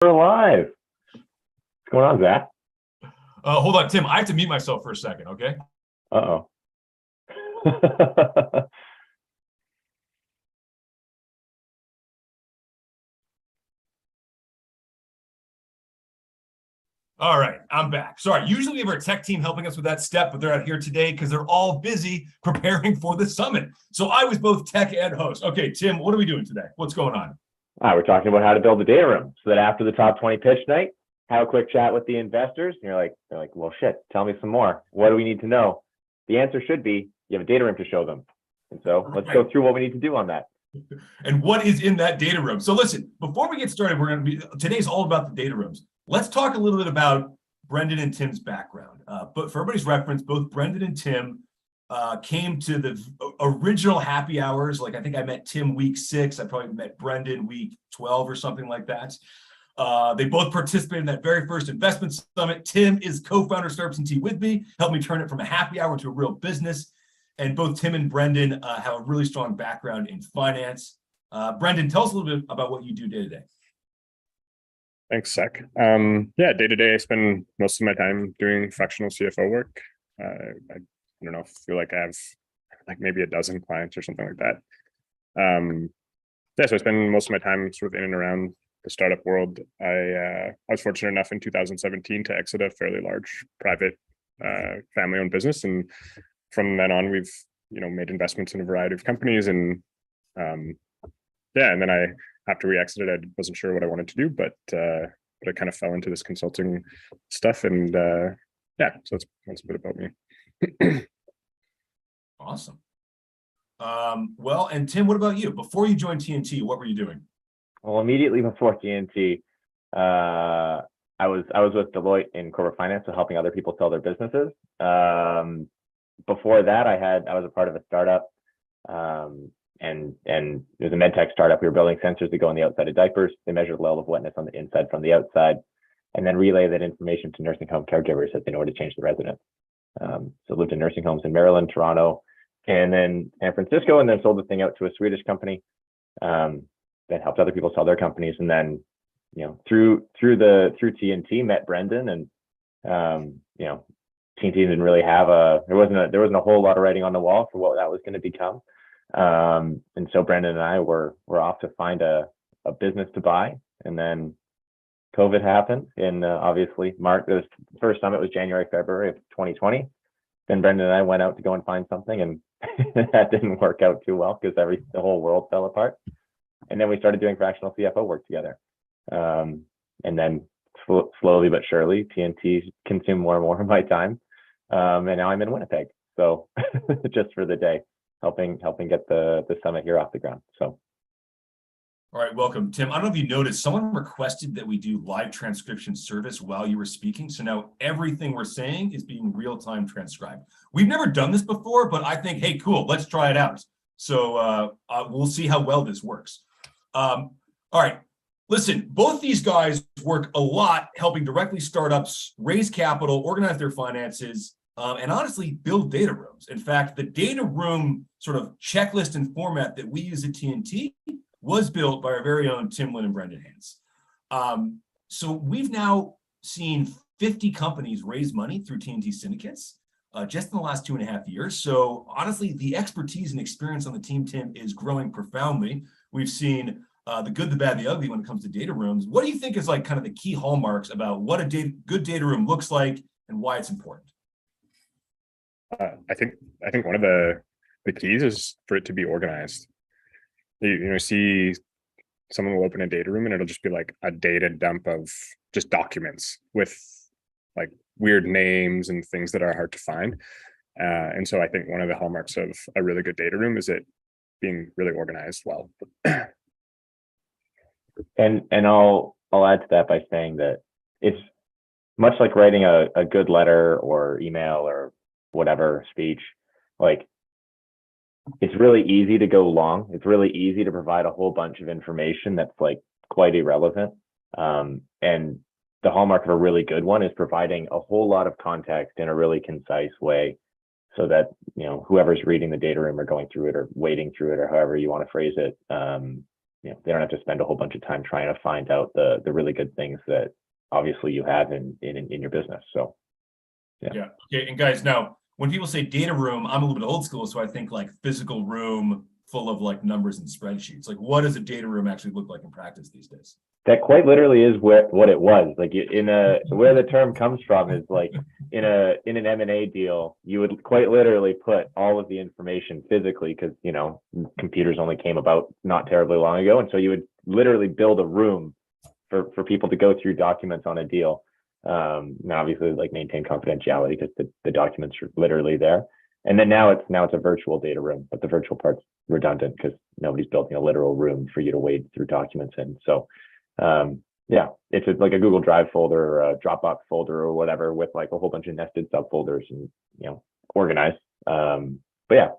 We're live. What's going on, Zach? Hold on, Tim. I have to mute myself for a second, okay? Uh-oh. All right, I'm back. Sorry, usually we have our tech team helping us with that step, but they're out here today because they're all busy preparing for the summit. So I was both tech and host. Okay, Tim, what are we doing today? What's going on? We're talking about how to build a data room so that after the top 20 pitch night, have a quick chat with the investors. And they're like, well, shit, tell me some more. What do we need to know? The answer should be you have a data room to show them. And so let's go through what we need to do on that. And what is in that data room? So listen, before we get started, today's all about the data rooms. Let's talk a little bit about Brendan and Tim's background. But for everybody's reference, both Brendan and Tim came to the original happy hours. Like I think I met Tim week 6. I probably met Brendan week 12 or something like that. They both participated in that very first investment summit. Tim is co-founder of Startups and Tea with me, helped me turn it from a happy hour to a real business. And both Tim and Brendan have a really strong background in finance. Brendan, tell us a little bit about what you do day to day. Thanks, Zach. Day to day, I spend most of my time doing fractional CFO work. I don't know, feel like I have like maybe a dozen clients or something like that. So I spend most of my time sort of in and around the startup world. I was fortunate enough in 2017 to exit a fairly large private family-owned business, and from then on, we've made investments in a variety of companies, and and then after we exited, I wasn't sure what I wanted to do, but I kind of fell into this consulting stuff, and so that's a bit about me. Awesome. Well, and Tim, what about you? Before you joined TNT, what were you doing? Well, immediately before TNT, I was with Deloitte in corporate finance, so helping other people sell their businesses. Before that, I was a part of a startup, and it was a med tech startup. We were building sensors that go on the outside of diapers. They measure the level of wetness on the inside from the outside, and then relay that information to nursing home caregivers that they know where to change the residents. So I lived in nursing homes in Maryland, Toronto, and then San Francisco, and then sold the thing out to a Swedish company that helped other people sell their companies. And then, through TNT, met Brendan, and TNT didn't really have there wasn't a whole lot of writing on the wall for what that was going to become. And so Brendan and I were off to find a business to buy, and then COVID happened, and obviously the first summit was January, February of 2020. Then Brendan and I went out to go and find something, and that didn't work out too well because the whole world fell apart. And then we started doing fractional CFO work together. And then slowly but surely, TNT consumed more and more of my time. And now I'm in Winnipeg, so just for the day, helping get the summit here off the ground. So. All right, welcome, Tim. I don't know if you noticed, someone requested that we do live transcription service while you were speaking. So now everything we're saying is being real-time transcribed. We've never done this before, but I think, hey, cool, let's try it out. So we'll see how well this works. All right, listen, both these guys work a lot helping directly startups raise capital, organize their finances, and honestly, build data rooms. In fact, the data room sort of checklist and format that we use at TNT was built by our very own Tim, Lynn, and Brendan Hance. So we've now seen 50 companies raise money through TNT syndicates just in the last 2.5 years. So honestly, the expertise and experience on the team, Tim, is growing profoundly. We've seen the good, the bad, the ugly when it comes to data rooms. What do you think is like kind of the key hallmarks about what a good data room looks like and why it's important? I think one of the keys is for it to be organized. You see someone will open a data room and it'll just be like a data dump of just documents with like weird names and things that are hard to find. And so I think one of the hallmarks of a really good data room is it being really organized well. And I'll add to that by saying that it's much like writing a good letter or email or whatever speech. Like, it's really easy to go long. It's really easy to provide a whole bunch of information that's like quite irrelevant. And the hallmark of a really good one is providing a whole lot of context in a really concise way, so that whoever's reading the data room or going through it or wading through it or however you want to phrase it, they don't have to spend a whole bunch of time trying to find out the really good things that obviously you have in your business. So yeah. Okay. And guys, now when people say data room, I'm a little bit old school, so I think like physical room full of like numbers and spreadsheets. Like, what does a data room actually look like in practice these days? that quite literally is what it was. Like where the term comes from is like in an M&A deal, you would quite literally put all of the information physically, because computers only came about not terribly long ago, and so you would literally build a room for people to go through documents on a deal. Now obviously like maintain confidentiality because the documents are literally there. And then now it's a virtual data room, but the virtual part's redundant because nobody's building a literal room for you to wade through documents in. So it's like a Google Drive folder or a Dropbox folder or whatever with like a whole bunch of nested subfolders and organized. But yeah.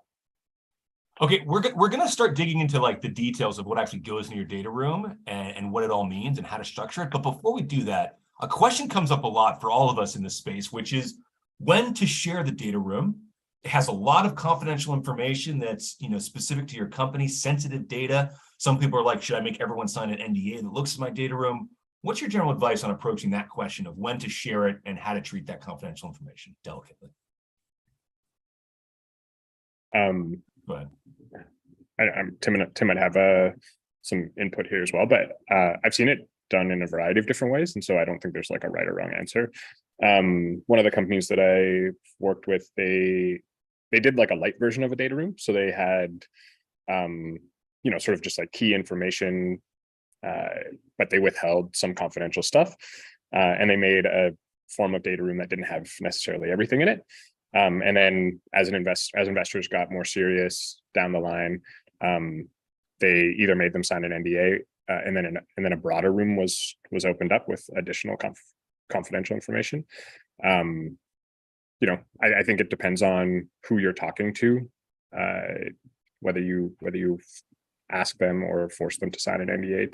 Okay, we're gonna start digging into like the details of what actually goes in your data room and what it all means and how to structure it. But before we do that, a question comes up a lot for all of us in this space, which is when to share the data room. It has a lot of confidential information that's specific to your company, sensitive data. Some people are like, should I make everyone sign an NDA that looks at my data room? What's your general advice on approaching that question of when to share it and how to treat that confidential information delicately? Go ahead. Tim might have some input here as well, but I've seen it done in a variety of different ways, and so I don't think there's like a right or wrong answer. One of the companies that I worked with, they did like a light version of a data room, so they had sort of just like key information, but they withheld some confidential stuff, and they made a form of data room that didn't have necessarily everything in it. And then as investors got more serious down the line, they either made them sign an NDA, and then a broader room was opened up with additional confidential information. I think it depends on who you're talking to, whether you ask them or force them to sign an NDA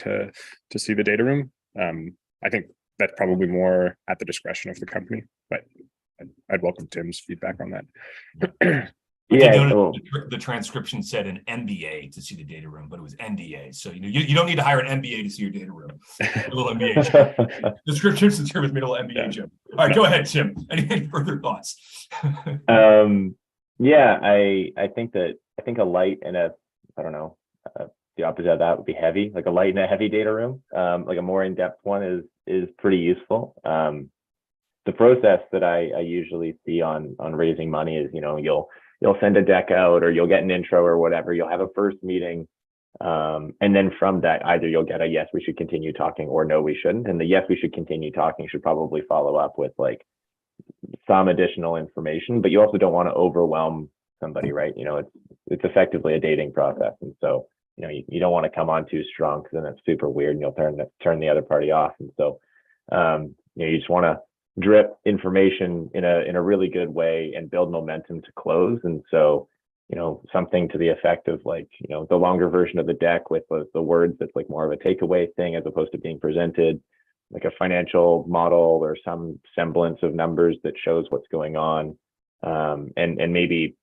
to see the data room. I think that's probably more at the discretion of the company, but I'd welcome Tim's feedback on that. The transcription said an MBA to see the data room, but it was NDA. So you don't need to hire an MBA to see your data room. A little MBA joke. Description and service made a little MBA joke. All right, go ahead, Tim. Any further thoughts? I think a light and the opposite of that would be heavy. Like a light and a heavy data room. Like a more in-depth one is pretty useful. The process that I usually see on raising money is you'll send a deck out, or you'll get an intro or whatever. You'll have a first meeting, and then from that, either you'll get a yes, we should continue talking, or no, we shouldn't. And the yes, we should continue talking should probably follow up with like some additional information, but you also don't want to overwhelm somebody, right? It's effectively a dating process, and so you don't want to come on too strong, because then it's super weird and you'll turn the other party off. And so you just want to drip information in a really good way and build momentum to close. And so something to the effect of like the longer version of the deck with the words that's like more of a takeaway thing, as opposed to being presented like a financial model or some semblance of numbers that shows what's going on, and maybe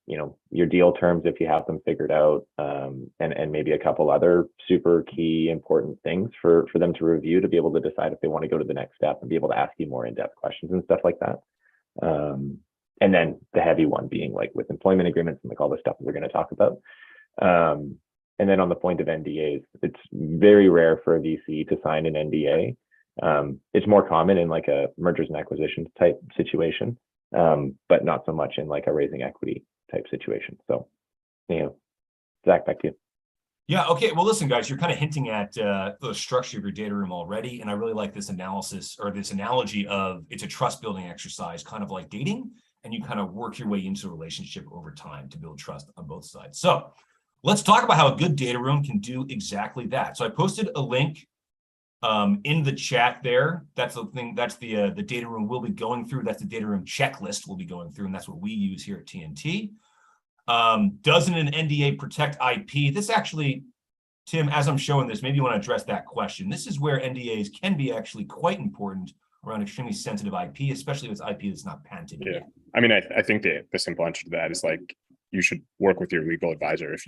your deal terms if you have them figured out, and maybe a couple other super key important things for them to review to be able to decide if they want to go to the next step and be able to ask you more in-depth questions and stuff like that. And then the heavy one being like with employment agreements and like all the stuff that we're going to talk about. And then on the point of NDAs, it's very rare for a VC to sign an NDA. It's more common in like a mergers and acquisitions type situation, but not so much in like a raising equity type situation. So, Zach, back to you. Yeah. Okay. Well, listen, guys, you're kind of hinting at the structure of your data room already. And I really like this analysis, or this analogy of it's a trust building exercise, kind of like dating, and you kind of work your way into a relationship over time to build trust on both sides. So let's talk about how a good data room can do exactly that. So I posted a link in the chat there. That's the thing. That's the data room we'll be going through. That's the data room checklist we'll be going through, and that's what we use here at TNT. Doesn't an NDA protect IP? This actually, Tim, as I'm showing this, maybe you want to address that question. This is where NDAs can be actually quite important around extremely sensitive IP, especially if it's IP that's not patented yet. I mean, I think the simple answer to that is like, you should work with your legal advisor. If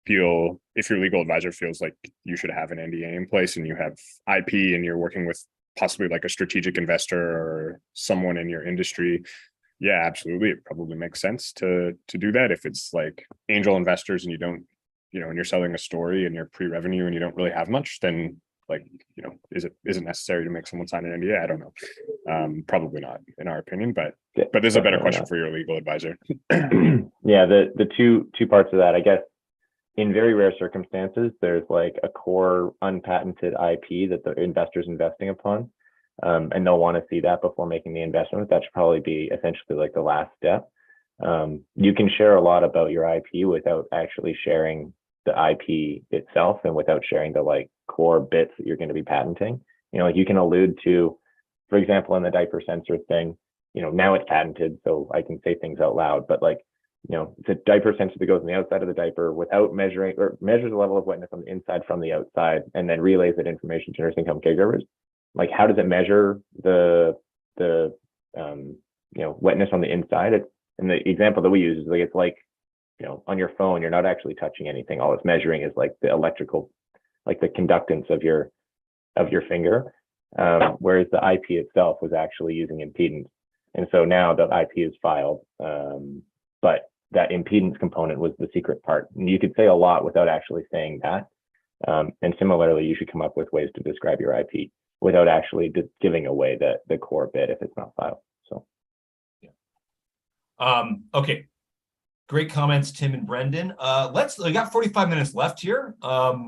feel, if your legal advisor feels like you should have an NDA in place and you have IP and you're working with possibly like a strategic investor or someone in your industry, yeah, absolutely, it probably makes sense to do that. If it's like angel investors and you don't, and you're selling a story and you're pre-revenue and you don't really have much, then like, is it necessary to make someone sign an NDA? I don't know. Probably not, in our opinion, but this is a better question for your legal advisor. Yeah, the two parts of that, I guess, in very rare circumstances, there's like a core unpatented IP that the investor's investing upon, and they'll want to see that before making the investment. That should probably be essentially like the last step. You can share a lot about your IP without actually sharing the IP itself and without sharing the like core bits that you're going to be patenting. Like you can allude to, for example, in the diaper sensor thing, now it's patented, so I can say things out loud, but like, it's a diaper sensor that goes on the outside of the diaper without measuring, or measures the level of wetness on the inside from the outside, and then relays that information to nursing home caregivers. Like, how does it measure the wetness on the inside? And the example that we use is like, it's like, on your phone, you're not actually touching anything. All it's measuring is like the electrical, like the conductance of your finger. Whereas the IP itself was actually using impedance. And so now the IP is filed, but that impedance component was the secret part. And you could say a lot without actually saying that. And similarly, you should come up with ways to describe your IP without actually giving away the core bit if it's not filed. So, yeah. Okay. Great comments, Tim and Brendan. We got 45 minutes left here,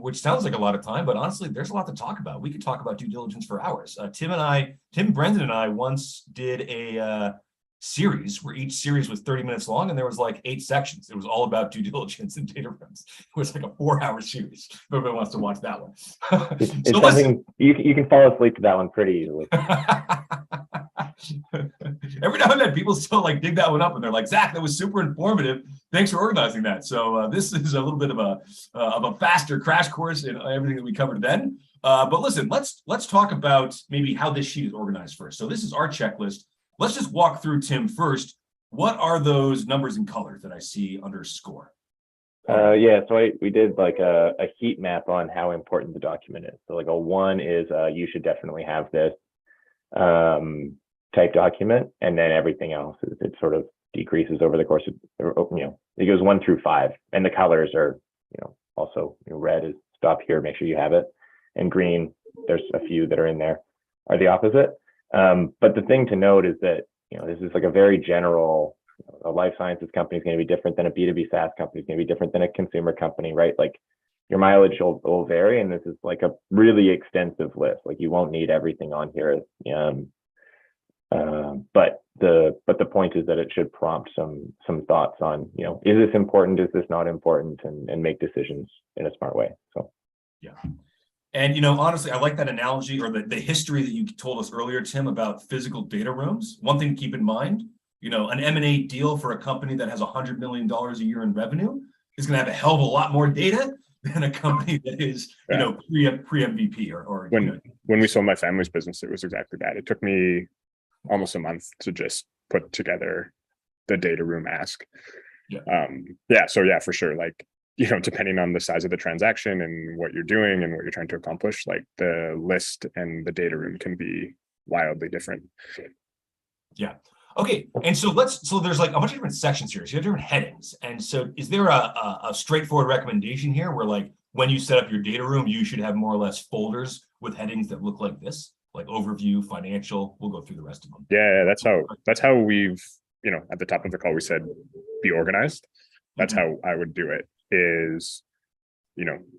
which sounds like a lot of time, but honestly, there's a lot to talk about. We could talk about due diligence for hours. Tim, Brendan, and I once did a series where each series was 30 minutes long, and there was like 8 sections. It was all about due diligence and data rooms. It was like a 4-hour series. If everybody wants to watch that one. It's something you can fall asleep to that one pretty easily. Every now and then people still like dig that one up and they're like, Zach, that was super informative. Thanks for organizing that. So this is a little bit of a faster crash course in everything that we covered then. But listen, let's talk about maybe how this sheet is organized first. So this is our checklist. Let's just walk through, Tim, first. What are those numbers and colors that I see under score? Yeah, so we did like a heat map on how important the document is. So like a 1 is you should definitely have this type document, and then everything else it sort of decreases over the course of, it goes 1 through 5, and the colors are, also red is stop here, make sure you have it, and green, there's a few that are in there, are the opposite. But the thing to note is that, this is like a very general, a life sciences company is going to be different than a B2B SaaS company is going to be different than a consumer company, right? Like your mileage will vary, and this is like a really extensive list. Like you won't need everything on here. But the point is that it should prompt some thoughts on, is this important? Is this not important? And make decisions in a smart way. So, yeah. And, honestly, I like that analogy or the history that you told us earlier, Tim, about physical data rooms. One thing to keep in mind, an M&A deal for a company that has $100 million a year in revenue is going to have a hell of a lot more data than a company that is, pre-MVP or when we sold my family's business, it was exactly that. It took me almost a month to just put together the data room ask. Yeah. So yeah, for sure. Like, depending on the size of the transaction and what you're doing and what you're trying to accomplish, like the list and the data room can be wildly different. Yeah. Okay. And so there's like a bunch of different sections here. So you have different headings. And so is there a straightforward recommendation here where like when you set up your data room, you should have more or less folders with headings that look like this, like overview, financial? We'll go through the rest of them. Yeah. That's how we've, at the top of the call, we said, be organized. That's how I would do it is,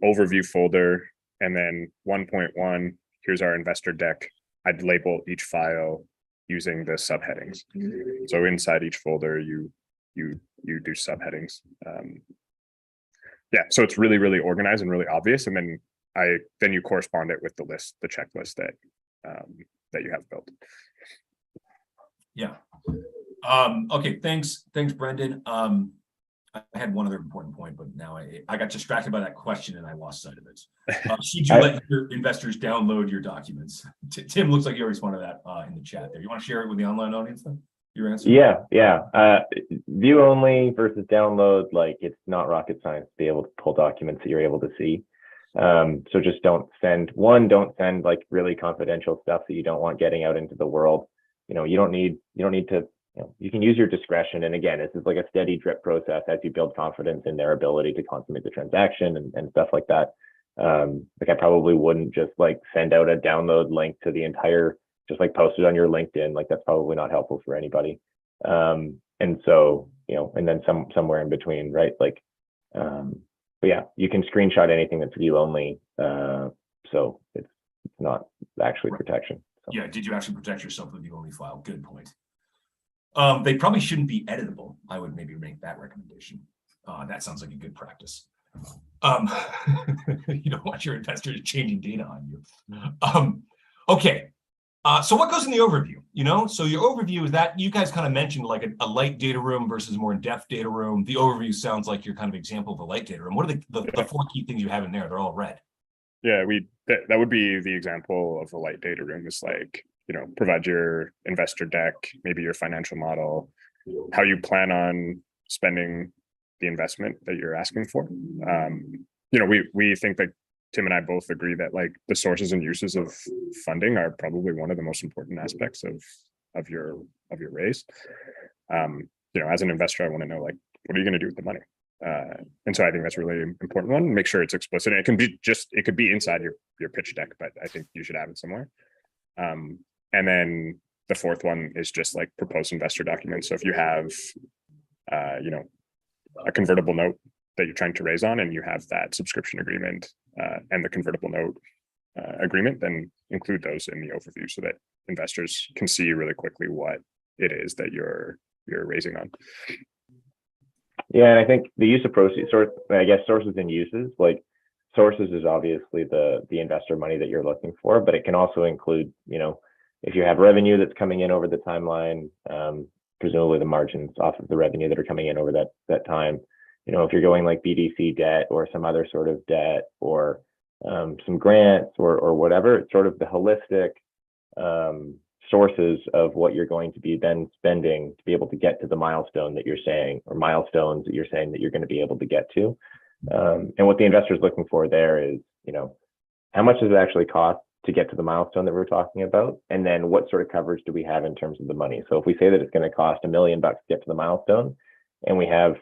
overview folder, and then 1.1, here's our investor deck. I'd label each file using the subheadings. So inside each folder, you do subheadings. Yeah, so it's really, really organized and really obvious. And then you correspond it with the list, the checklist that you have built. Yeah. Okay. Thanks, Brendan. I had one other important point, but now I got distracted by that question and I lost sight of it. Should you let your investors download your documents? Tim looks like you already responded to that in the chat there. You want to share it with the online audience then? your answer? Yeah. View only versus download, like it's not rocket science to be able to pull documents that you're able to see. So just don't send like really confidential stuff that you don't want getting out into the world. You don't need to, you can use your discretion. And again, this is like a steady drip process as you build confidence in their ability to consummate the transaction and stuff like that. Like I probably wouldn't just like send out a download link to the entire, just like post it on your LinkedIn. Like that's probably not helpful for anybody. And so, and then somewhere in between, right? Like, but yeah, you can screenshot anything that's view only. So it's not actually protection. So. Yeah. Did you actually protect yourself with the only file? Good point. They probably shouldn't be editable. I would maybe make that recommendation. That sounds like a good practice. You don't want your investors changing data on you. Okay. So what goes in the overview? So your overview is that you guys kind of mentioned like a light data room versus more in-depth data room. The overview sounds like your kind of example of a light data room. What are the four key things you have in there? They're all red. Yeah, that would be the example of a light data room is like, provide your investor deck, maybe your financial model, how you plan on spending the investment that you're asking for. We think that Tim and I both agree that like the sources and uses of funding are probably one of the most important aspects of your raise. As an investor, I want to know like, what are you going to do with the money? And so I think that's a really important one. Make sure it's explicit. And it could be inside your pitch deck, but I think you should have it somewhere. And then the fourth one is just like proposed investor documents. So if you have, a convertible note that you're trying to raise on, and you have that subscription agreement and the convertible note agreement, then include those in the overview so that investors can see really quickly what it is that you're raising on. Yeah, and I think the use of proceeds, sources and uses, like sources is obviously the investor money that you're looking for, but it can also include, if you have revenue that's coming in over the timeline, presumably the margins off of the revenue that are coming in over that time. If you're going like BDC debt or some other sort of debt or some grants or whatever, it's sort of the holistic sources of what you're going to be then spending to be able to get to the milestone that you're saying, or milestones that you're saying that you're going to be able to get to. And what the investor is looking for there is, how much does it actually cost to get to the milestone that we're talking about? And then what sort of coverage do we have in terms of the money? So if we say that it's going to cost $1 million to get to the milestone, and we have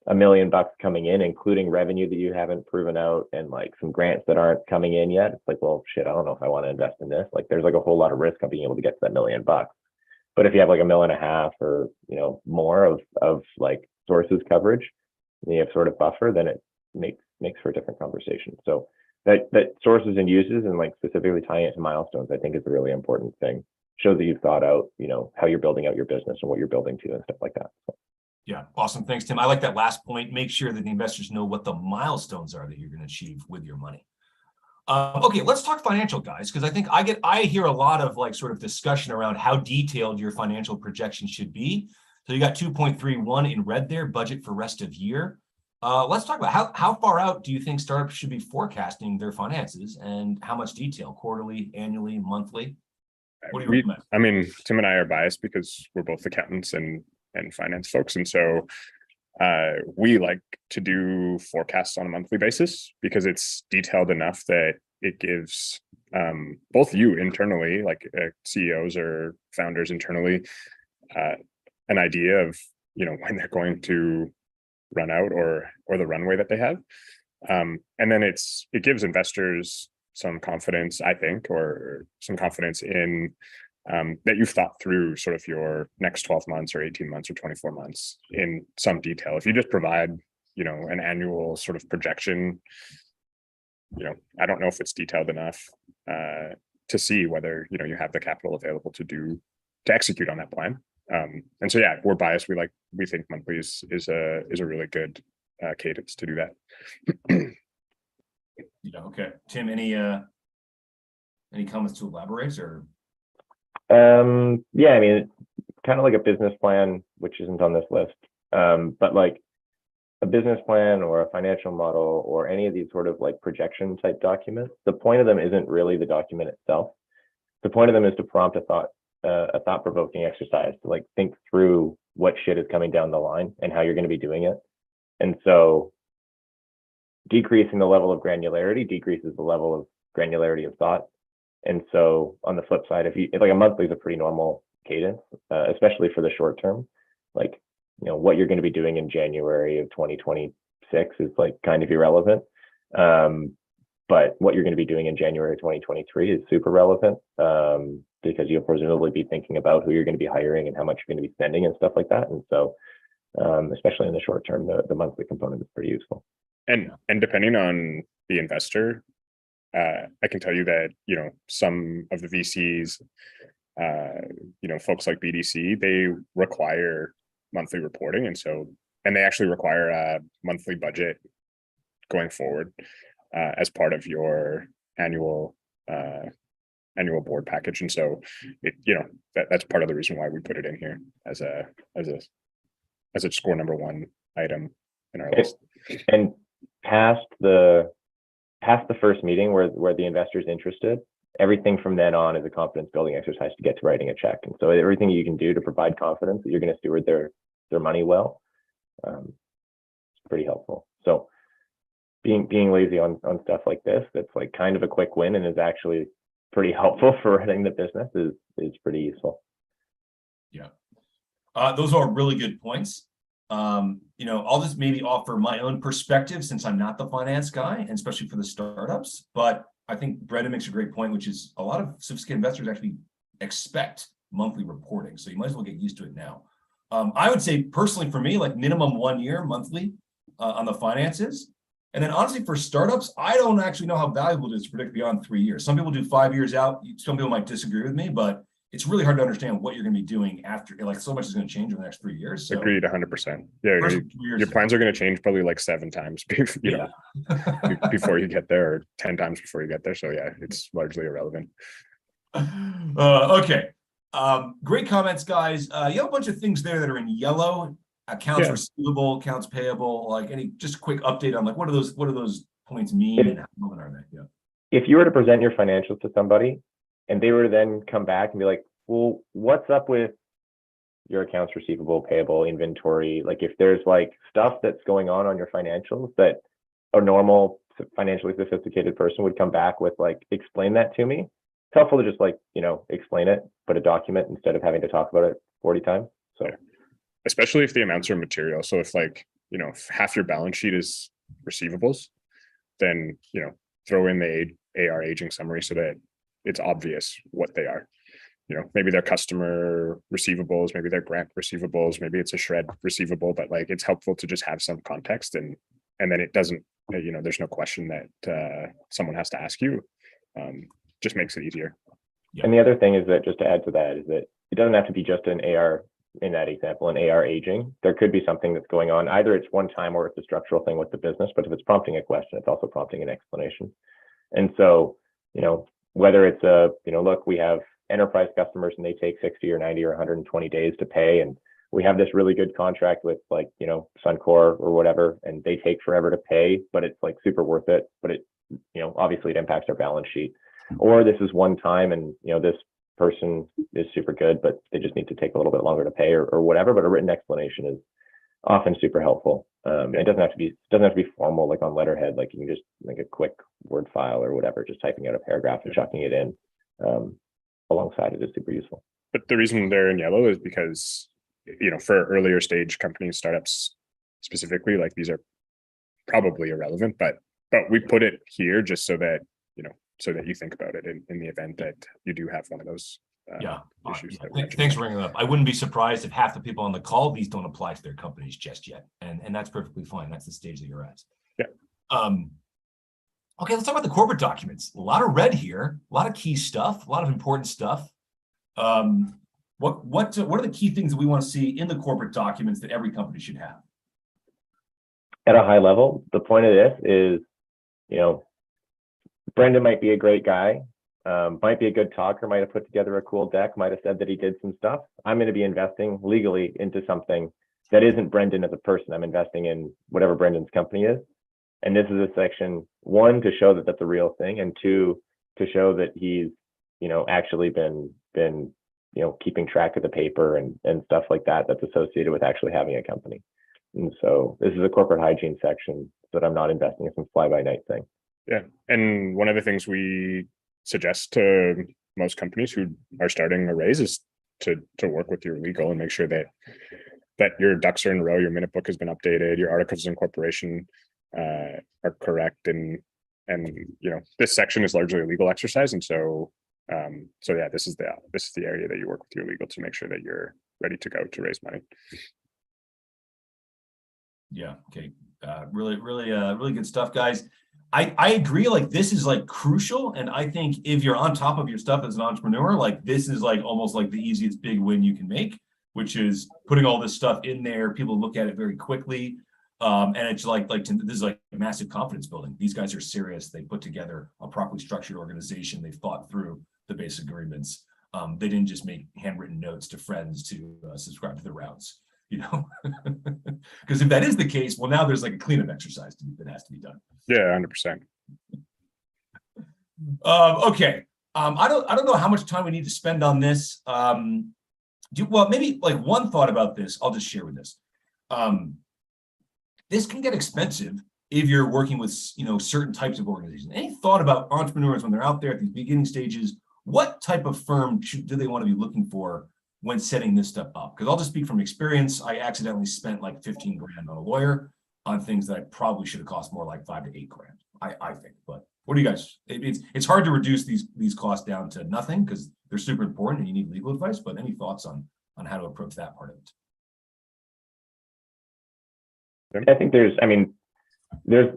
$1 million coming in, including revenue that you haven't proven out and like some grants that aren't coming in yet, it's like, well, shit, I don't know if I want to invest in this. Like there's like a whole lot of risk of being able to get to that $1 million. But if you have like $1.5 million or, more of like sources coverage, and you have sort of buffer, then it makes for a different conversation. So that sources and uses and like specifically tying it to milestones, I think is a really important thing. Shows that you've thought out, how you're building out your business and what you're building to and stuff like that. So. Yeah, awesome. Thanks, Tim. I like that last point. Make sure that the investors know what the milestones are that you're going to achieve with your money. Okay, let's talk financial, guys, because I think I hear a lot of like sort of discussion around how detailed your financial projections should be. So you got 2.31 in red there, budget for rest of year. Let's talk about how far out do you think startups should be forecasting their finances, and how much detail? Quarterly, annually, monthly? What do you recommend? I mean, Tim and I are biased because we're both accountants and finance folks, and so we like to do forecasts on a monthly basis because it's detailed enough that it gives both you internally, like CEOs or founders internally, an idea of when they're going to run out or the runway that they have, and then it gives investors some confidence, I think, or some confidence in that you've thought through sort of your next 12 months or 18 months or 24 months in some detail. If you just provide, an annual sort of projection, I don't know if it's detailed enough to see whether, you have the capital available to execute on that plan. And so, yeah, we're biased. We think monthly is a really good cadence to do that. Yeah. Okay. Tim, any comments to elaborate or? Yeah, I mean, kind of like a business plan, which isn't on this list, but like a business plan or a financial model or any of these sort of like projection type documents, the point of them isn't really the document itself. The point of them is to prompt a thought a thought-provoking exercise to like think through what shit is coming down the line and how you're going to be doing it. And so decreasing the level of granularity decreases the level of granularity of thought. And so on the flip side, if like a monthly is a pretty normal cadence, especially for the short term, like, you know, what you're going to be doing in January of 2026 is like kind of irrelevant. But what you're going to be doing in January 2023 is super relevant, because you'll presumably be thinking about who you're going to be hiring and how much you're going to be spending and stuff like that. And so, especially in the short term, the monthly component is pretty useful. And depending on the investor, I can tell you that, you know, some of the VCs, you know, folks like BDC, they require monthly reporting. And they actually require a monthly budget going forward as part of your annual board package. And so you know, that's part of the reason why we put it in here as a score number one item in our list. And past the first meeting where the investor's interested, everything from then on is a confidence building exercise to get to writing a check. And so everything you can do to provide confidence that you're going to steward their money well, is pretty helpful. So being lazy on stuff like this, that's like kind of a quick win and is actually pretty helpful for running the business, is pretty useful. Yeah. Those are really good points. You know, I'll just maybe offer my own perspective since I'm not the finance guy, and especially for the startups. But I think Brendan makes a great point, which is a lot of sophisticated investors actually expect monthly reporting. So you might as well get used to it now. I would say personally for me, like minimum 1 year monthly on the finances. And then honestly, for startups, I don't actually know how valuable it is to predict beyond 3 years. Some people do 5 years out. Some people might disagree with me, but it's really hard to understand what you're going to be doing after, like so much is going to change in the next 3 years. So agreed 100%. Yeah, your plans are going to change probably like 7 times, know, before you get there, or 10 times before you get there. So yeah, it's largely irrelevant. Okay. Great comments, guys. You have a bunch of things there that are in yellow: accounts receivable, accounts payable. Like any just quick update on like what do those points mean and how relevant are they? Yeah. If you were to present your financials to somebody and they were to then come back and be like, well, what's up with your accounts receivable, payable, inventory? Like if there's like stuff that's going on your financials that a normal financially sophisticated person would come back with, like, explain that to me. It's helpful to just like, you know, explain it, put a document instead of having to talk about it 40 times. So especially if the amounts are material. So if like, you know, if half your balance sheet is receivables, then, you know, throw in the AR aging summary so that it's obvious what they are. You know, maybe they're customer receivables, maybe they're grant receivables, maybe it's a shred receivable, but like it's helpful to just have some context, and then it doesn't, you know, there's no question that someone has to ask you. Just makes it easier. Yeah. And the other thing is that, just to add to that, is that it doesn't have to be just an AR, in that example, an AR aging. There could be something that's going on. Either it's one time or it's a structural thing with the business, but if it's prompting a question, it's also prompting an explanation. And so, you know, whether it's you know, look, we have enterprise customers and they take 60 or 90 or 120 days to pay. And we have this really good contract with, like, you know, Suncor or whatever, and they take forever to pay, but it's like super worth it. But it, you know, obviously it impacts our balance sheet. Or this is one time and, you know, this person is super good, but they just need to take a little bit longer to pay or whatever. But a written explanation is often super helpful. It doesn't have to be formal, like on letterhead. Like you can just like a quick Word file or whatever, just typing out a paragraph and chucking it in alongside it is super useful. But the reason they're in yellow is because, you know, for earlier stage companies, startups specifically, like these are probably irrelevant, but we put it here just so that, you know, so that you think about it in the event that you do have one of those issues. Thanks for bringing it up. I wouldn't be surprised if half the people on the call, these don't apply to their companies just yet. And that's perfectly fine. That's the stage that you're at. Yeah. Okay, let's talk about the corporate documents. A lot of red here, a lot of key stuff, a lot of important stuff. What are the key things that we want to see in the corporate documents that every company should have? At a high level, the point of this is, you know, Brendan might be a great guy, might be a good talker, might have put together a cool deck, might have said that he did some stuff. I'm going to be investing legally into something that isn't Brendan as a person. I'm investing in whatever Brendan's company is. And this is a section, 1, to show that that's a real thing, and 2, to show that he's, you know, actually been, you keeping track of the paper and stuff like that that's associated with actually having a company. And so this is a corporate hygiene section that I'm not investing in some fly-by-night thing. Yeah. And one of the things we suggest to most companies who are starting a raise is to work with your legal and make sure that your ducks are in a row, your minute book has been updated, your articles of incorporation are correct. And this section is largely a legal exercise. And so yeah, this is the area that you work with your legal to make sure that you're ready to go to raise money. Yeah. Okay. Really good stuff, guys. I agree. Like, this is like crucial. And I think if you're on top of your stuff as an entrepreneur, like, this is like almost like the easiest big win you can make, which is putting all this stuff in there. People look at it very quickly. And it's this is like massive confidence building. These guys are serious. They put together a properly structured organization. They've thought through the basic agreements. They didn't just make handwritten notes to friends to subscribe to the routes, because if that is the case, well, now there's like a cleanup exercise that has to be done. Yeah, 100%. Okay. I don't know how much time we need to spend on this. Maybe like one thought about this, I'll just share with this. This can get expensive if you're working with, certain types of organizations. Any thought about entrepreneurs when they're out there at these beginning stages? What type of firm do they want to be looking for when setting this stuff up? Because I'll just speak from experience. I accidentally spent like 15 grand on a lawyer on things that I probably should have cost more like 5 to 8 grand, I think. But what do you guys, it's hard to reduce these costs down to nothing because they're super important and you need legal advice, but any thoughts on how to approach that part of it? I think there's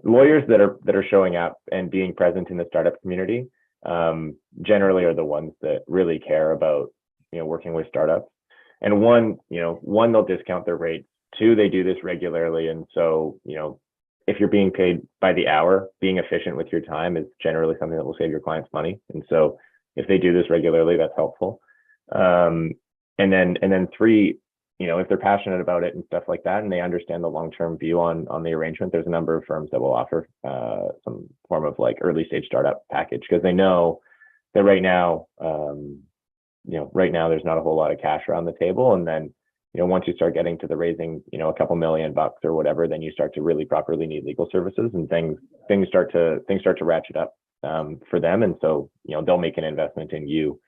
lawyers that are showing up and being present in the startup community, generally are the ones that really care about, working with startups. And one, they'll discount their rates. Two, they do this regularly. And so, if you're being paid by the hour, being efficient with your time is generally something that will save your clients money. And so if they do this regularly, that's helpful. And then three, if they're passionate about it and stuff like that, and they understand the long-term view on the arrangement, there's a number of firms that will offer some form of like early stage startup package, because they know that right now there's not a whole lot of cash around the table. And then, once you start getting to the raising, a couple $1 million or whatever, then you start to really properly need legal services, and things start to ratchet up for them. And so, they'll make an investment in you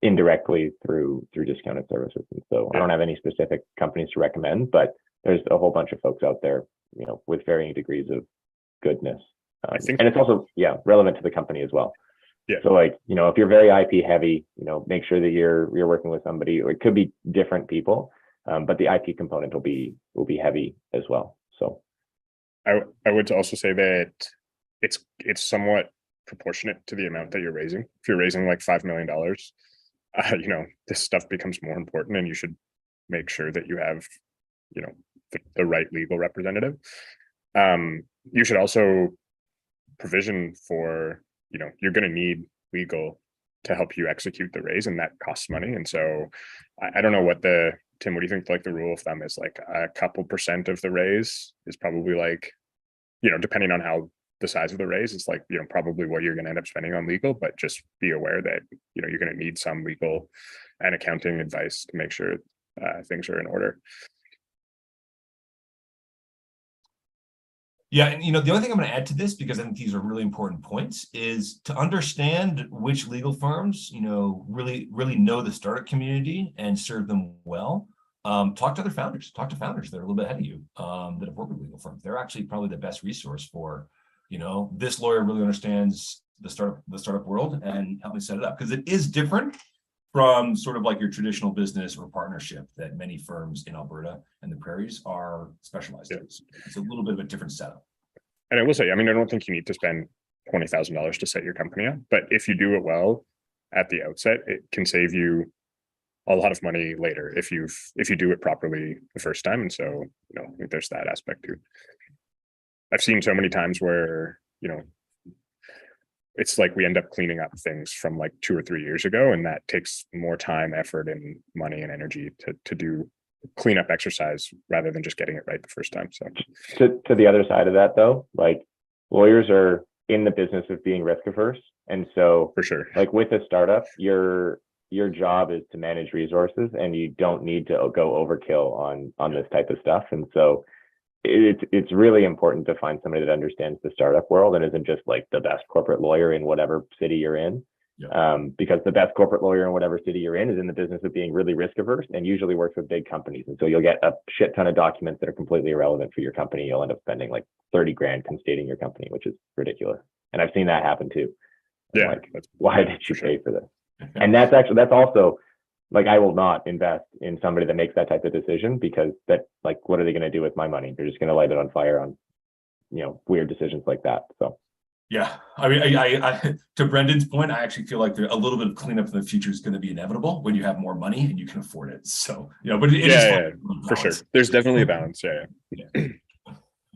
indirectly through discounted services. And so I don't have any specific companies to recommend, but there's a whole bunch of folks out there, with varying degrees of goodness. I think, and it's also, relevant to the company as well. Yeah. So like, if you're very IP heavy, make sure that you're working with somebody, or it could be different people, but the IP component will be heavy as well. So I would also say that it's somewhat proportionate to the amount that you're raising. If you're raising like $5 million, this stuff becomes more important, and you should make sure that you have, the right legal representative. You should also provision for, you're going to need legal to help you execute the raise, and that costs money. And so I don't know Tim, what do you think like the rule of thumb is? Like a couple % of the raise is probably like, depending on how the size of the raise, it's like, probably what you're going to end up spending on legal, but just be aware that, you're going to need some legal and accounting advice to make sure things are in order. Yeah. And, the only thing I'm going to add to this, because I think these are really important points, is to understand which legal firms, really know the startup community and serve them well. Talk to other founders, that are a little bit ahead of you, that have worked with legal firms. They're actually probably the best resource for, this lawyer really understands the startup world, and help me set it up, because it is different from sort of like your traditional business or partnership that many firms in Alberta and the prairies are specialized in. It's a little bit of a different setup. And I will say, I don't think you need to spend $20,000 to set your company up, but if you do it well at the outset, it can save you a lot of money later if you do it properly the first time. And so, I think there's that aspect too. I've seen so many times where, it's like we end up cleaning up things from like 2 or 3 years ago, and that takes more time, effort, and money and energy to do cleanup exercise rather than just getting it right the first time. So to the other side of that though, like lawyers are in the business of being risk averse. And so for sure, like with a startup, you're your job is to manage resources, and you don't need to go overkill on this type of stuff. And so it's really important to find somebody that understands the startup world and isn't just like the best corporate lawyer in whatever city you're in. Yeah. Because the best corporate lawyer in whatever city you're in is in the business of being really risk averse and usually works with big companies. And so you'll get a shit ton of documents that are completely irrelevant for your company. You'll end up spending like 30 grand constating your company, which is ridiculous. And I've seen that happen too. Yeah. Like, why did you pay for this? Okay. And that's also like, I will not invest in somebody that makes that type of decision, because that, like, what are they going to do with my money? They're just going to light it on fire on, weird decisions like that. So. Yeah, I mean, I to Brendan's point, I actually feel like a little bit of cleanup in the future is going to be inevitable when you have more money and you can afford it. So, but it's yeah, for sure. There's definitely a balance. Yeah.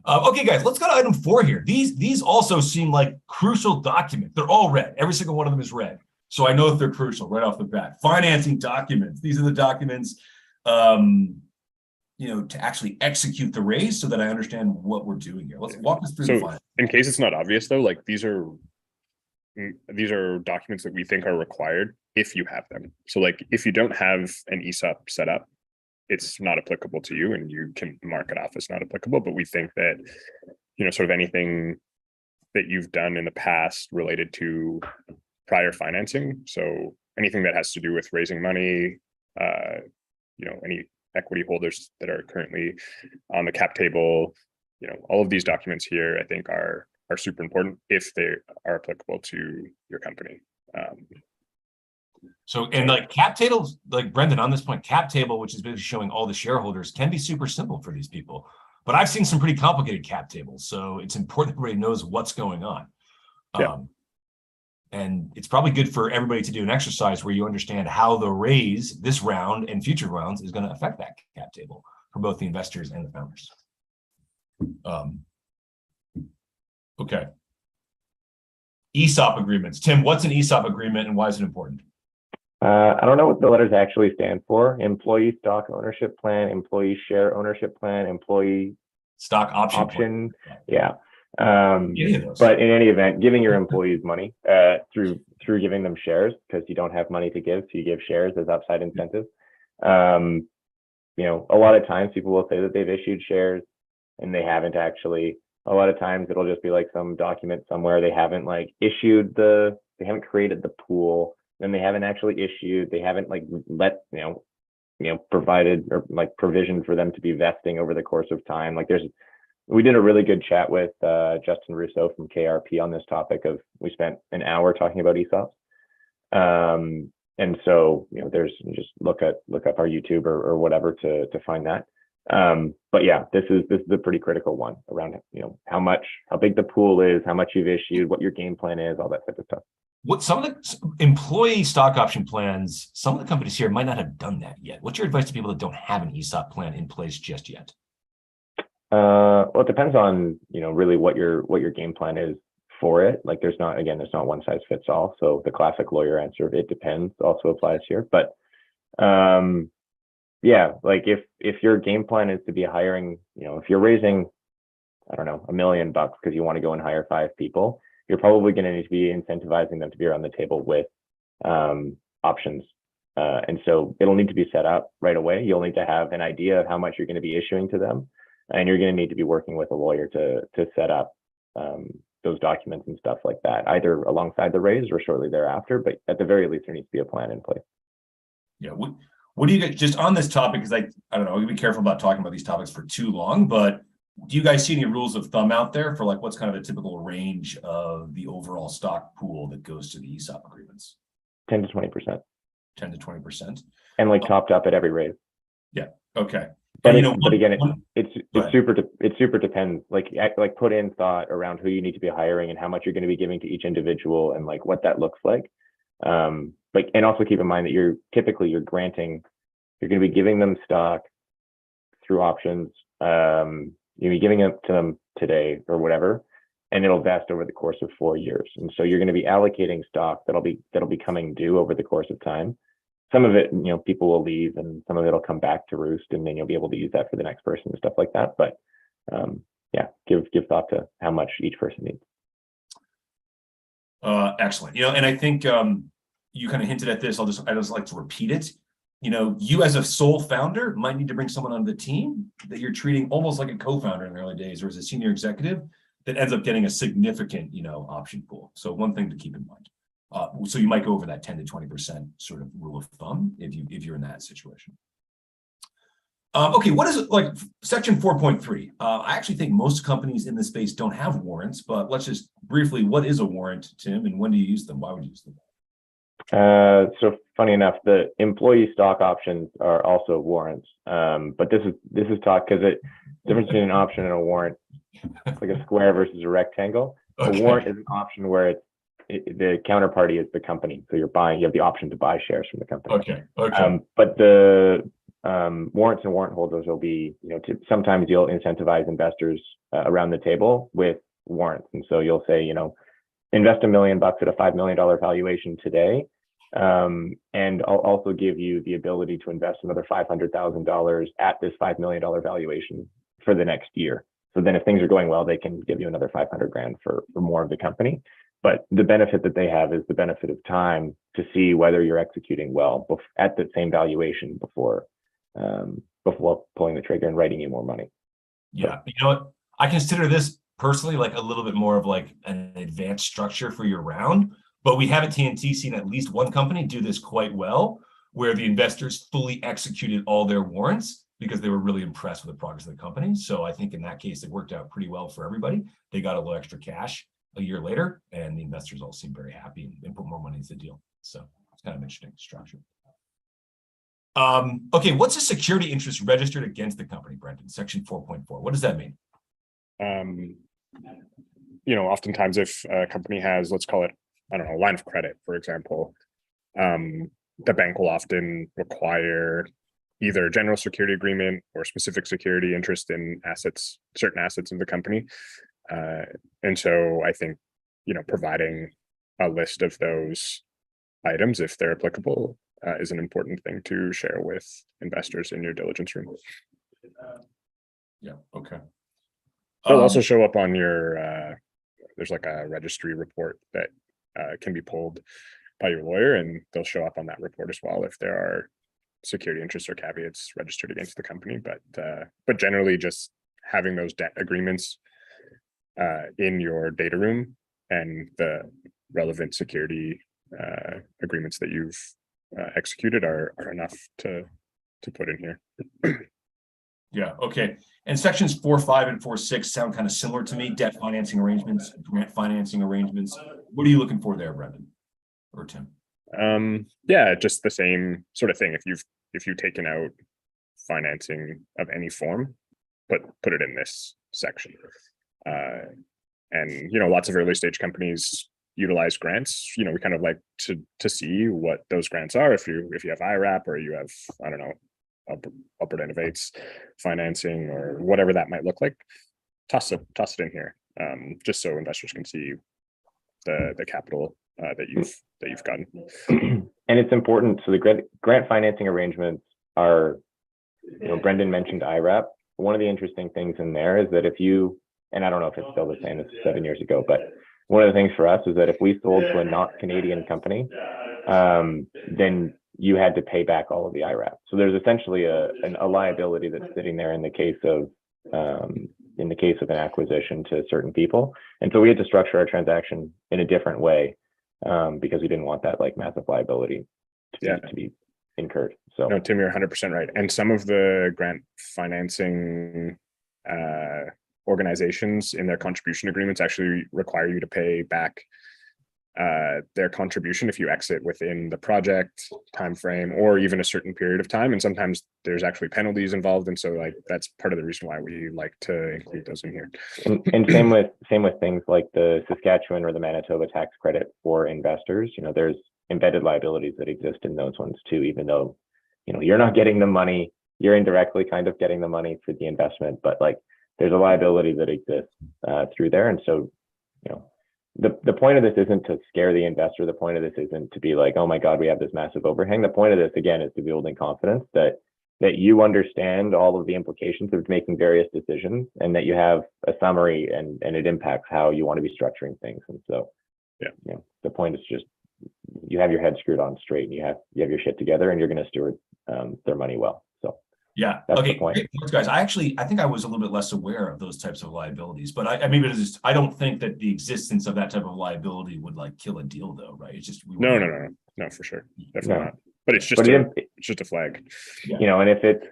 Okay, guys, let's go to item 4 here. These also seem like crucial documents. They're all red. Every single one of them is red. So I know that they're crucial right off the bat. Financing documents. These are the documents, to actually execute the raise, so that I understand what we're doing here. Let's walk us through the finance. In case it's not obvious though, like these are documents that we think are required if you have them. So like if you don't have an ESOP set up, it's not applicable to you and you can mark it off as not applicable. But we think that, sort of anything that you've done in the past related to prior financing. So anything that has to do with raising money, any equity holders that are currently on the cap table, all of these documents here, I think are super important if they are applicable to your company. So like cap tables, like Brendan, on this point, cap table, which is basically showing all the shareholders, can be super simple for these people. But I've seen some pretty complicated cap tables. So it's important that everybody knows what's going on. Yeah. And it's probably good for everybody to do an exercise where you understand how the raise this round and future rounds is going to affect that cap table for both the investors and the founders. Okay. ESOP agreements. Tim, what's an ESOP agreement and why is it important? I don't know what the letters actually stand for. Employee stock ownership plan, employee share ownership plan, employee stock option. Yeah. But in any event, giving your employees money through giving them shares, because you don't have money to give, so you give shares as upside incentive. A lot of times people will say that they've issued shares and they haven't actually. A lot of times it'll just be like some document somewhere. They haven't they haven't created the pool, and they haven't actually issued. They haven't provided or provision for them to be vesting over the course of time. We did a really good chat with Justin Rousseau from KRP on this topic. We spent an hour talking about ESOPs. And so, there's just look up our YouTube or whatever to find that. But yeah, this is a pretty critical one around, how big the pool is, how much you've issued, what your game plan is, all that type of stuff. What some of the employee stock option plans, some of the companies here might not have done that yet. What's your advice to people that don't have an ESOP plan in place just yet? Well, it depends on, really what your game plan is for it. There's not one size fits all. So the classic lawyer answer of it depends also applies here. But yeah, if your game plan is to be hiring, if you're raising, I don't know, $1 million because you want to go and hire 5 people, you're probably going to need to be incentivizing them to be around the table with options. And so it'll need to be set up right away. You'll need to have an idea of how much you're going to be issuing to them. And you're going to need to be working with a lawyer to set up those documents and stuff like that, either alongside the raise or shortly thereafter. But at the very least, there needs to be a plan in place. Yeah. What do you guys, just on this topic, because I don't know, we be careful about talking about these topics for too long, but do you guys see any rules of thumb out there for what's kind of a typical range of the overall stock pool that goes to the ESOP agreements? 10 to 20%. 10 to 20%. And topped up at every raise. Yeah. Okay. But again, it's super depends. Put in thought around who you need to be hiring and how much you're going to be giving to each individual and what that looks like. And also keep in mind that you're going to be giving them stock through options. You'll be giving it to them today or whatever, and it'll vest over the course of 4 years. And so you're going to be allocating stock that'll be coming due over the course of time. Some of it, people will leave, and some of it will come back to roost, and then you'll be able to use that for the next person and stuff like that. But yeah, give thought to how much each person needs. Excellent. And I think you kind of hinted at this. I just like to repeat it. You as a sole founder might need to bring someone onto the team that you're treating almost like a co-founder in the early days, or as a senior executive that ends up getting a significant, option pool. So one thing to keep in mind. So you might go over that 10 to 20% sort of rule of thumb if you're in that situation. Okay, what is it like section 4.3? I actually think most companies in this space don't have warrants, but let's just briefly, what is a warrant, Tim, and when do you use them? Why would you use them? So funny enough, the employee stock options are also warrants. But this is talk because the difference between an option and a warrant, it's like a square versus a rectangle. Okay. A warrant is an option where the counterparty is the company. So you have the option to buy shares from the company. Okay. But the warrants and warrant holders will be, sometimes you'll incentivize investors around the table with warrants. And so you'll say, invest $1 million at a $5 million valuation today. And I'll also give you the ability to invest another $500,000 at this $5 million valuation for the next year. So then if things are going well, they can give you another 500 grand for more of the company. But the benefit that they have is the benefit of time to see whether you're executing well at the same valuation before pulling the trigger and writing you more money. Yeah, you know what? I consider this personally like a little bit more of like an advanced structure for your round, but we have at TNT seen at least one company do this quite well, where the investors fully executed all their warrants because they were really impressed with the progress of the company. So I think in that case, it worked out pretty well for everybody. They got a little extra cash a year later, and the investors all seem very happy and put more money into the deal. So it's kind of interesting structure. Okay, what's a security interest registered against the company, Brendan? Section 4.4. What does that mean? Oftentimes if a company has, let's call it, I don't know, a line of credit, for example, the bank will often require either a general security agreement or specific security interest in certain assets of the company. And so I think, providing a list of those items, if they're applicable, is an important thing to share with investors in your diligence room. Yeah, okay. They'll also show up on your, there's like a registry report that can be pulled by your lawyer, and they'll show up on that report as well if there are security interests or caveats registered against the company. But generally just having those debt agreements in your data room and the relevant security agreements that you've executed are enough to put in here. Yeah, okay. And sections 4.5 and 4.6 sound kind of similar to me. Debt financing arrangements, grant financing arrangements. What are you looking for there, Brendan or Tim? Yeah, just the same sort of thing. If you've taken out financing of any form, put it in this section. And lots of early stage companies utilize grants. We kind of like to see what those grants are. If you have IRAP or you have, I don't know, Upward Innovates financing or whatever that might look like, toss it in here, just so investors can see the capital that you've gotten. And it's important. So the grant financing arrangements are, Brendan mentioned IRAP. One of the interesting things in there is that and I don't know if it's still the same as 7 years ago, but one of the things for us is that if we sold to a not Canadian company, then you had to pay back all of the IRAP. So there's essentially a liability that's sitting there in the case of an acquisition to certain people. And so we had to structure our transaction in a different way because we didn't want that like massive liability to be incurred. So no, Tim, you're 100% right. And some of the grant financing organizations in their contribution agreements actually require you to pay back their contribution if you exit within the project timeframe or even a certain period of time. And sometimes there's actually penalties involved, and so like that's part of the reason why we like to include those in here. And same with things like the Saskatchewan or the Manitoba tax credit for investors. There's embedded liabilities that exist in those ones too, even though you're not getting the money, you're indirectly kind of getting the money for the investment, but like there's a liability that exists through there. And so the point of this isn't to scare the investor. The point of this isn't to be like, oh my God, we have this massive overhang. The point of this, again, is to building confidence that you understand all of the implications of making various decisions and that you have a summary and it impacts how you want to be structuring things. And so, the point is just you have your head screwed on straight and you have your shit together and you're going to steward their money well. So yeah, that's okay, the point. great points, guys. I think I was a little bit less aware of those types of liabilities, but I mean, I don't think that the existence of that type of liability would like kill a deal, though, right? It's just No, for sure, definitely not. But it's just it's just a flag, you know. And if it's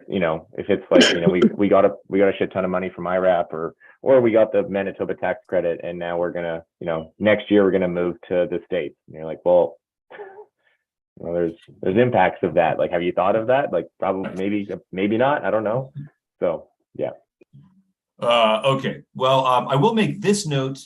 like, you know, we got a shit ton of money from IRAP, or we got the Manitoba tax credit, and now we're gonna, you know, next year we're gonna move to the States. And you're like, well, well, there's impacts of that. Like, have you thought of that? Like, probably, maybe not. I don't know. So yeah. Okay. Well, I will make this note.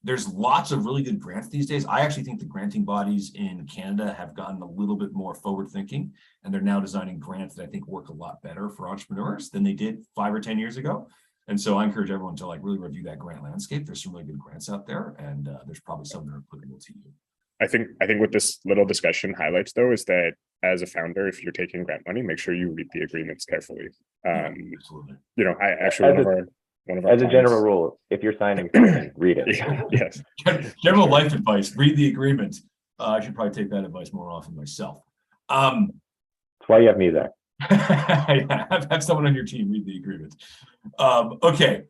There's lots of really good grants these days. I actually think the granting bodies in Canada have gotten a little bit more forward thinking, and they're now designing grants that I think work a lot better for entrepreneurs than they did 5 or 10 years ago. And so I encourage everyone to like really review that grant landscape. There's some really good grants out there, and there's probably some that are applicable to you. I think what this little discussion highlights, though, is that as a founder, if you're taking grant money, make sure you read the agreements carefully. Absolutely. You know, I actually one of our as a general rule, if you're signing something, read it. Yeah, yes. General life advice: read the agreement. I should probably take that advice more often myself. That's why you have me there. Yeah, have someone on your team read the agreement. Okay.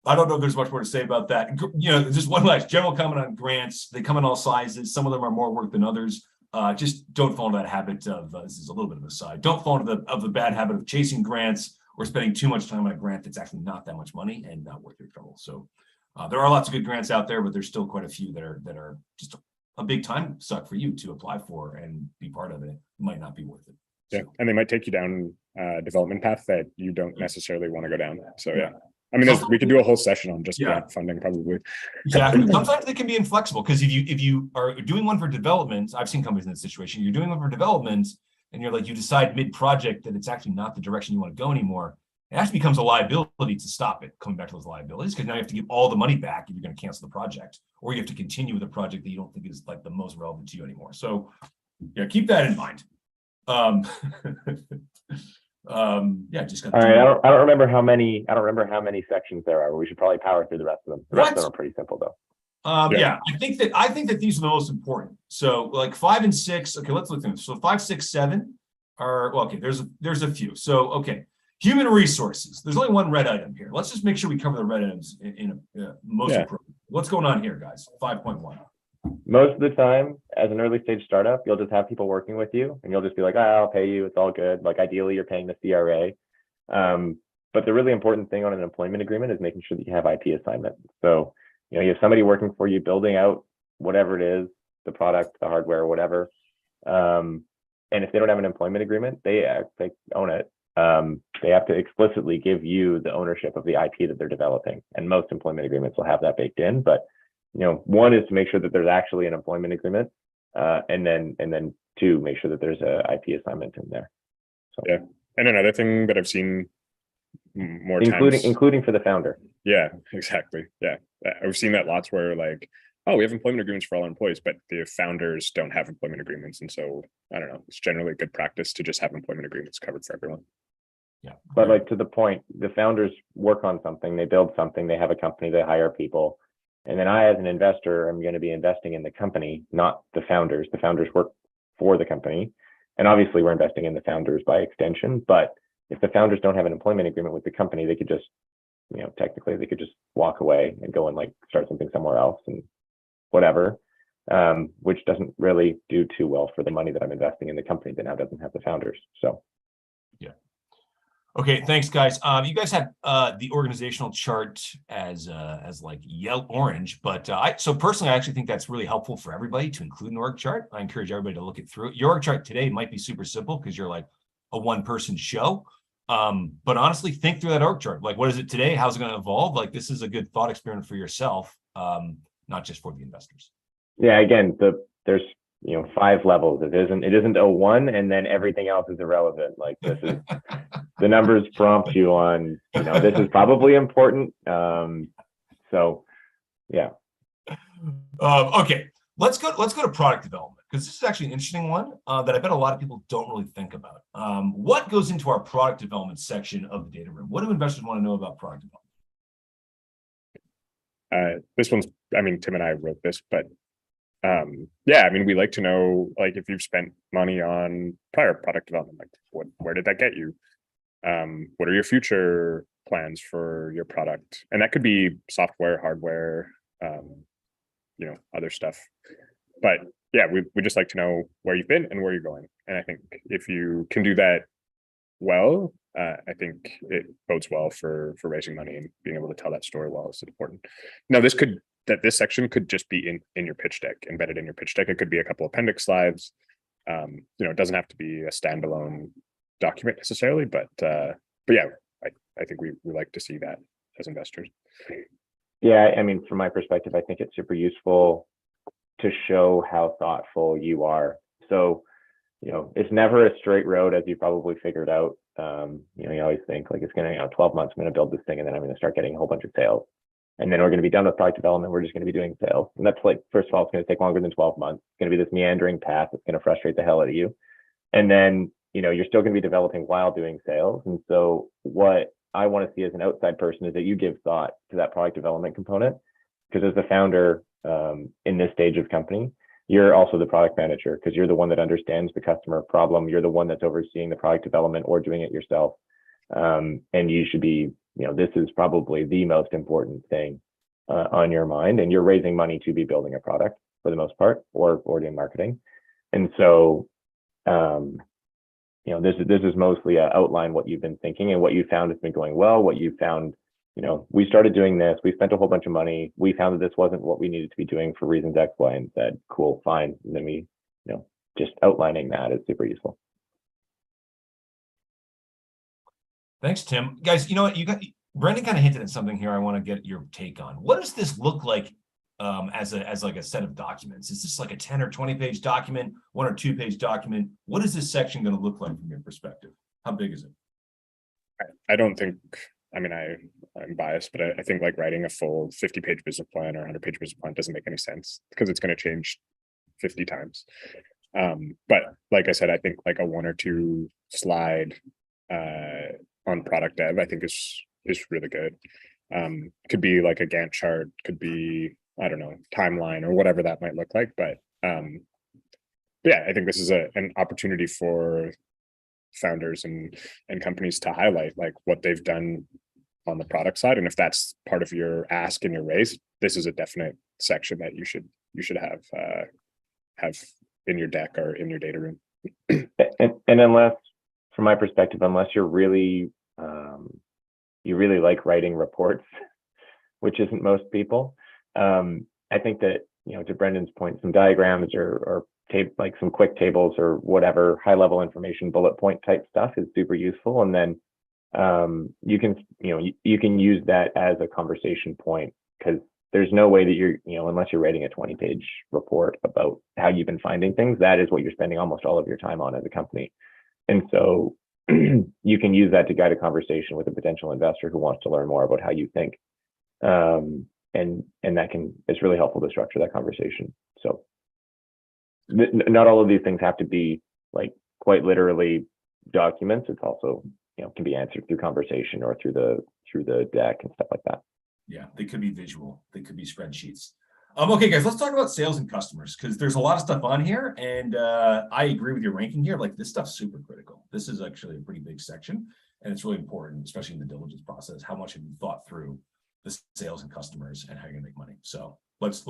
I don't know if there's much more to say about that. You know, just one last general comment on grants. They come in all sizes. Some of them are more work than others. Just don't fall into that habit of, this is a little bit of a side, don't fall into the bad habit of chasing grants or spending too much time on a grant that's actually not that much money and not worth your trouble. So there are lots of good grants out there, but there's still quite a few that are just a big time suck for you to apply for and be part of it. It might not be worth it. Yeah, so. And they might take you down a development path that you don't necessarily want to go down. So yeah. I mean, we could do a whole session on just grant funding, probably. Exactly. Sometimes they can be inflexible because if you are doing one for development, I've seen companies in that situation. You're doing one for development, and you're like, you decide mid-project that it's actually not the direction you want to go anymore. It actually becomes a liability to stop it. Coming back to those liabilities, because now you have to give all the money back if you're going to cancel the project, or you have to continue with a project that you don't think is like the most relevant to you anymore. So, yeah, keep that in mind. Yeah, just all right. I don't remember how many sections there are, but we should probably power through the rest of them. The rest of them are pretty simple though. Yeah, I think that these are the most important. So like 5 and 6. Okay, let's look at them. So 5, 6, 7 are, well, okay, there's a few. So okay, human resources. There's only one red item here. Let's just make sure we cover the red items in most appropriate. What's going on here, guys? 5.1. Most of the time, as an early stage startup, you'll just have people working with you and you'll just be like, I'll pay you. It's all good. Like ideally you're paying the CRA. But the really important thing on an employment agreement is making sure that you have IP assignment. So, you know, you have somebody working for you, building out whatever it is, the product, the hardware, whatever. And if they don't have an employment agreement, they own it. They have to explicitly give you the ownership of the IP that they're developing. And most employment agreements will have that baked in, but you know, one is to make sure that there's actually an employment agreement, and then 2, make sure that there's a IP assignment in there. So, yeah, and another thing that I've seen more including for the founder. Yeah, exactly. Yeah, I've seen that lots where like, oh, we have employment agreements for all our employees, but the founders don't have employment agreements, and so I don't know. It's generally a good practice to just have employment agreements covered for everyone. Yeah, but like to the point, the founders work on something, they build something, they have a company, they hire people. And then I, as an investor, am going to be investing in the company, not the founders. The founders work for the company. And obviously we're investing in the founders by extension. But if the founders don't have an employment agreement with the company, they could just, you know, technically they could just walk away and go and like start something somewhere else and whatever, which doesn't really do too well for the money that I'm investing in the company that now doesn't have the founders. So, yeah. Okay, thanks, guys. You guys had the organizational chart as like yellow orange, but so personally, I actually think that's really helpful for everybody to include an org chart. I encourage everybody to look it through. Your org chart today might be super simple because you're like a one-person show, but honestly, think through that org chart. Like, what is it today? How's it going to evolve? Like, this is a good thought experiment for yourself, not just for the investors. Yeah, again, there's 5 levels. It isn't a 1 and then everything else is irrelevant. Like this is the numbers prompt you on, this is probably important. So yeah. Okay, let's go to product development, because this is actually an interesting one that I bet a lot of people don't really think about. What goes into our product development section of the data room? What do investors want to know about product development? This one's, I mean, Tim and I wrote this, but Yeah, I mean, we like to know, like, if you've spent money on prior product development, like where did that get you? What are your future plans for your product? And that could be software, hardware, other stuff. But yeah, we just like to know where you've been and where you're going. And I think if you can do that well, I think it bodes well for raising money, and being able to tell that story well is important. Now, this section could just be in your pitch deck, embedded in your pitch deck. It could be a couple appendix slides. It doesn't have to be a standalone document necessarily, but yeah, I think we like to see that as investors. Yeah, I mean, from my perspective, I think it's super useful to show how thoughtful you are. So, it's never a straight road, as you probably figured out. You always think like it's going to, 12 months, I'm going to build this thing, and then I'm going to start getting a whole bunch of sales. And then we're going to be done with product development. We're just going to be doing sales. And that's like, first of all, it's going to take longer than 12 months. It's going to be this meandering path. It's going to frustrate the hell out of you. And then, you're still going to be developing while doing sales. And so what I want to see as an outside person is that you give thought to that product development component. Because as the founder in this stage of company, you're also the product manager, because you're the one that understands the customer problem. You're the one that's overseeing the product development or doing it yourself. And you should be, this is probably the most important thing on your mind. And you're raising money to be building a product for the most part, or doing marketing. And so, this is mostly outline what you've been thinking and what you found has been going well, what you found. We started doing this, we spent a whole bunch of money, we found that this wasn't what we needed to be doing for reasons X, Y, and Z. Cool, fine. And then we, just outlining that is super useful. Thanks, Tim. Guys, you know what? Brendan kind of hinted at something here I want to get your take on. What does this look like as like a set of documents? Is this like a 10 or 20 page document, 1 or 2 page document? What is this section going to look like from your perspective? How big is it? I don't think, I'm biased, but I think like writing a full 50-page business plan or 100-page business plan doesn't make any sense, because it's going to change 50 times. But like I said, I think like a 1 or 2 slide on product dev, I think is really good. Could be like a Gantt chart, could be, I don't know, timeline or whatever that might look like. But yeah, I think this is an opportunity for founders and companies to highlight like what they've done on the product side. And if that's part of your ask and your raise, this is a definite section that you should have in your deck or in your data room. And unless, from my perspective, unless you're really you really like writing reports, which isn't most people, I think that, to Brendan's point, some diagrams or like some quick tables or whatever high level information, bullet point type stuff is super useful. And then you can use that as a conversation point, because there's no way that you're, unless you're writing a 20-page report about how you've been finding things, that is what you're spending almost all of your time on as a company. And so you can use that to guide a conversation with a potential investor who wants to learn more about how you think. And it's really helpful to structure that conversation. So not all of these things have to be like quite literally documents. It's also, can be answered through conversation or through the deck and stuff like that. Yeah, they could be visual, they could be spreadsheets. Okay, guys, let's talk about sales and customers, because there's a lot of stuff on here, and I agree with your ranking here. Like, this stuff's super critical. This is actually a pretty big section, and it's really important, especially in the diligence process. How much have you thought through the sales and customers and how you're gonna make money? So let's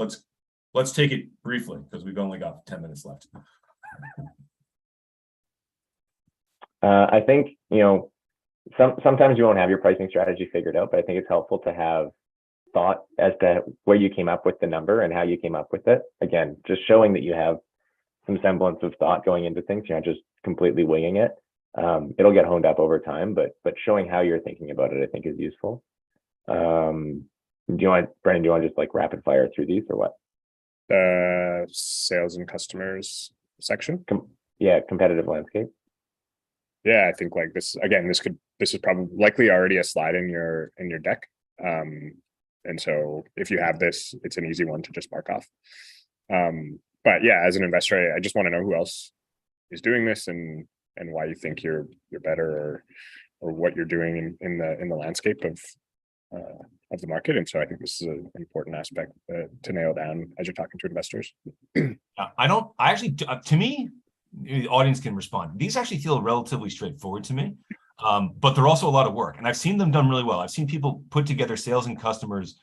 take it briefly, because we've only got 10 minutes left. I think, sometimes you won't have your pricing strategy figured out, but I think it's helpful to have thought as to where you came up with the number and how you came up with it. Again, just showing that you have some semblance of thought going into things. You're not just completely winging it. It'll get honed up over time, but showing how you're thinking about it, I think, is useful. Brendan, do you want to just like rapid fire through these or what? The sales and customers section. Competitive landscape. Yeah, I think like this again. This is probably likely already a slide in your deck. And so if you have this, it's an easy one to just mark off. But yeah, as an investor, I just want to know who else is doing this and why you think you're better, or what you're doing in the landscape of the market. And so I think this is an important aspect to nail down as you're talking to investors. To me, the audience can respond. These actually feel relatively straightforward to me, but they're also a lot of work. And I've seen them done really well. I've seen people put together sales and customers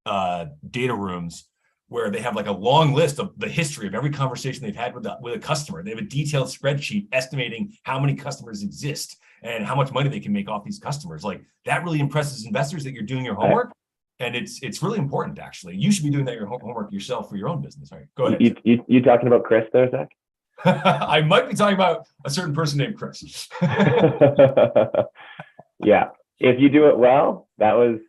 data rooms where they have like a long list of the history of every conversation they've had with a customer. They have a detailed spreadsheet estimating how many customers exist and how much money they can make off these customers. Like that really impresses investors that you're doing your homework. And it's really important, actually. You should be doing that your homework yourself for your own business. All right, go ahead. You talking about Chris there, Zach? I might be talking about a certain person named Chris. Yeah, if you do it well, that was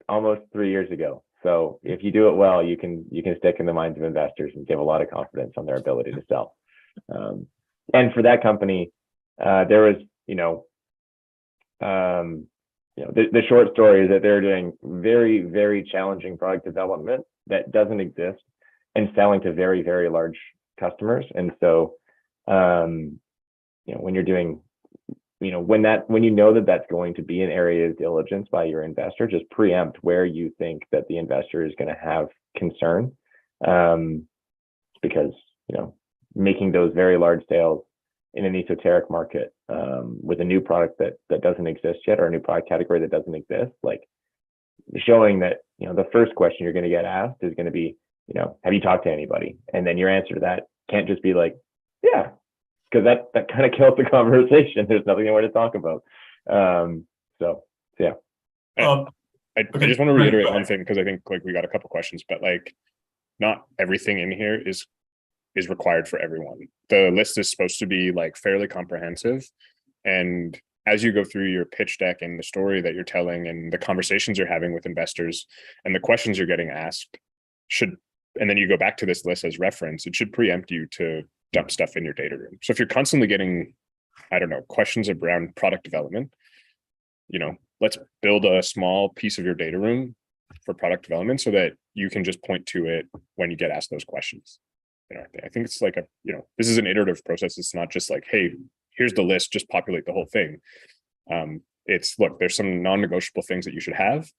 almost 3 years ago. So if you do it well, you can stick in the minds of investors and give a lot of confidence on their ability to sell. And for that company, there was, the short story is that they're doing very, very challenging product development that doesn't exist and selling to very, very large customers. And so, when you're doing, when you know that that's going to be an area of diligence by your investor, just preempt where you think that the investor is going to have concern, because making those very large sales in an esoteric market with a new product that doesn't exist yet, or a new product category that doesn't exist, like showing that the first question you're going to get asked is going to be, have you talked to anybody? And then your answer to that can't just be like, yeah, because that kind of kills the conversation. There's nothing more to talk about. So yeah. I just want to reiterate one thing, because I think we got a couple questions, but not everything in here is required for everyone. The list is supposed to be fairly comprehensive, and as you go through your pitch deck and the story that you're telling and the conversations you're having with investors and the questions you're getting asked and then you go back to this list as reference, it should preempt you to dump stuff in your data room. So if you're constantly getting, questions around product development, let's build a small piece of your data room for product development so that you can just point to it when you get asked those questions. I think it's this is an iterative process. It's not just hey, here's the list, just populate the whole thing. It's look, there's some non-negotiable things that you should have.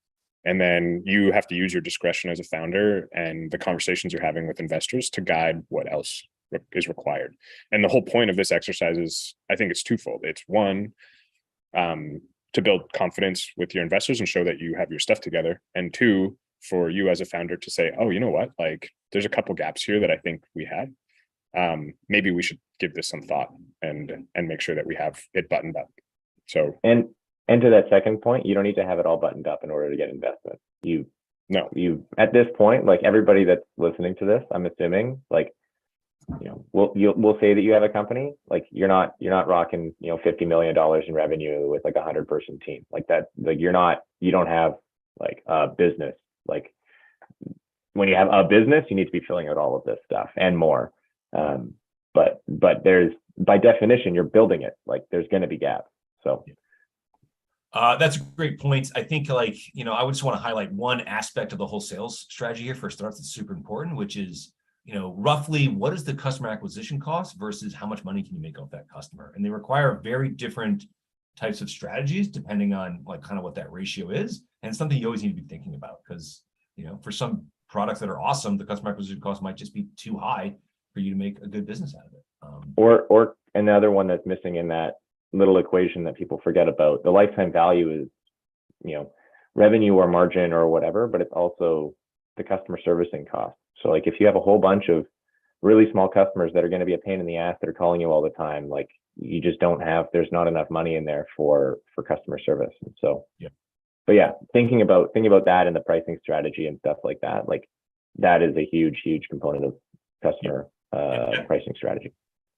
And then you have to use your discretion as a founder and the conversations you're having with investors to guide what else is required. And the whole point of this exercise is, I think it's twofold. It's one, to build confidence with your investors and show that you have your stuff together. And two, for you as a founder to say, oh, you know what, there's a couple gaps here that I think we had. Maybe we should give this some thought and make sure that we have it buttoned up. So and to that second point, you don't need to have it all buttoned up in order to get investment. You at this point, everybody that's listening to this, I'm assuming, we'll say that you have a company, you're not rocking, $50 million in revenue with a 100-person team you don't have a business. When you have a business, you need to be filling out all of this stuff and more. But there's, by definition, you're building it. There's going to be gaps. So. That's a great point. I think I would just want to highlight one aspect of the whole sales strategy here for startups that's super important, which is, roughly what is the customer acquisition cost versus how much money can you make off that customer? And they require very different types of strategies depending on kind of what that ratio is. And it's something you always need to be thinking about because, for some products that are awesome, the customer acquisition cost might just be too high for you to make a good business out of it. Or another one that's missing in that little equation that people forget about, the lifetime value is, revenue or margin or whatever, but it's also the customer servicing cost. So if you have a whole bunch of really small customers that are going to be a pain in the ass that are calling you all the time, you just there's not enough money in there for customer service. And so, but yeah, thinking about that and the pricing strategy and stuff like that, that is a huge component of customer pricing strategy.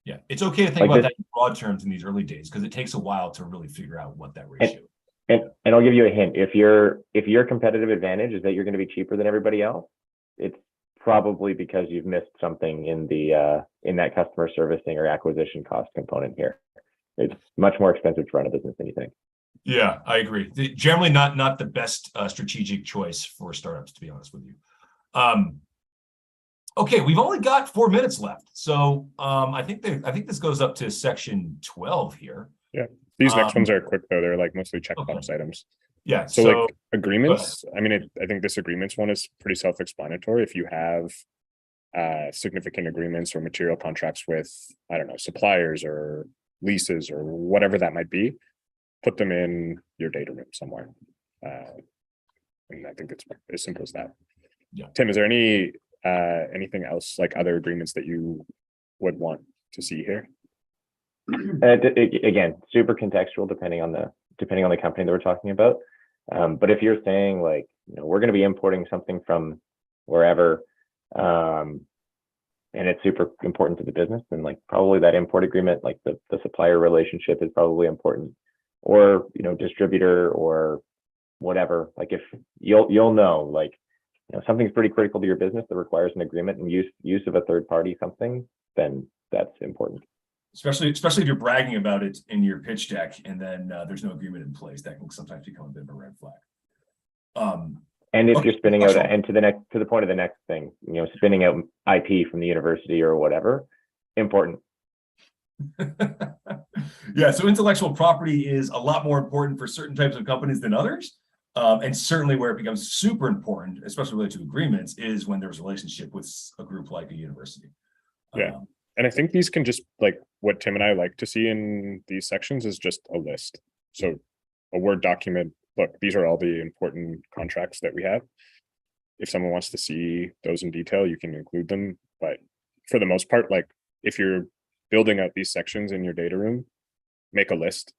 Yeah, it's okay to think about that in broad terms in these early days because it takes a while to really figure out what that ratio is. And I'll give you a hint. If your competitive advantage is that you're going to be cheaper than everybody else, it's probably because you've missed something in that customer servicing or acquisition cost component here. It's much more expensive to run a business than you think. Yeah, I agree. Generally not the best strategic choice for startups, to be honest with you. Okay, we've only got 4 minutes left. So I think this goes up to section 12 here. Yeah, these next ones are quick though. They're mostly checkbox items. Yeah. So So like agreements, I mean, I think this agreements one is pretty self-explanatory. If you have significant agreements or material contracts with, I don't know, suppliers or leases or whatever that might be, put them in your data room somewhere. And I think it's as simple as that. Yeah. Tim, is there anything else, like other agreements that you would want to see here? Again, super contextual depending on the company that we're talking about. But if you're saying like, we're going to be importing something from wherever, and it's super important to the business, then like probably that import agreement, like the supplier relationship is probably important, or distributor or whatever. Like if you'll know, like something's pretty critical to your business that requires an agreement and use of a third party something, then that's important. especially if you're bragging about it in your pitch deck and then there's no agreement in place, that can sometimes become a bit of a red flag. And if Okay, you're spinning out, so- and to the point of the next thing, spinning out IP from the university or whatever, important. Yeah, so intellectual property is a lot more important for certain types of companies than others. And certainly where it becomes super important, especially related to agreements, is when there's a relationship with a group like a university. Yeah. And I think these can just, like, what Tim and I like to see in these sections is just a list. So a Word document, look, these are all the important contracts that we have. If someone wants to see those in detail, you can include them. But for the most part, like if you're building out these sections in your data room, make a list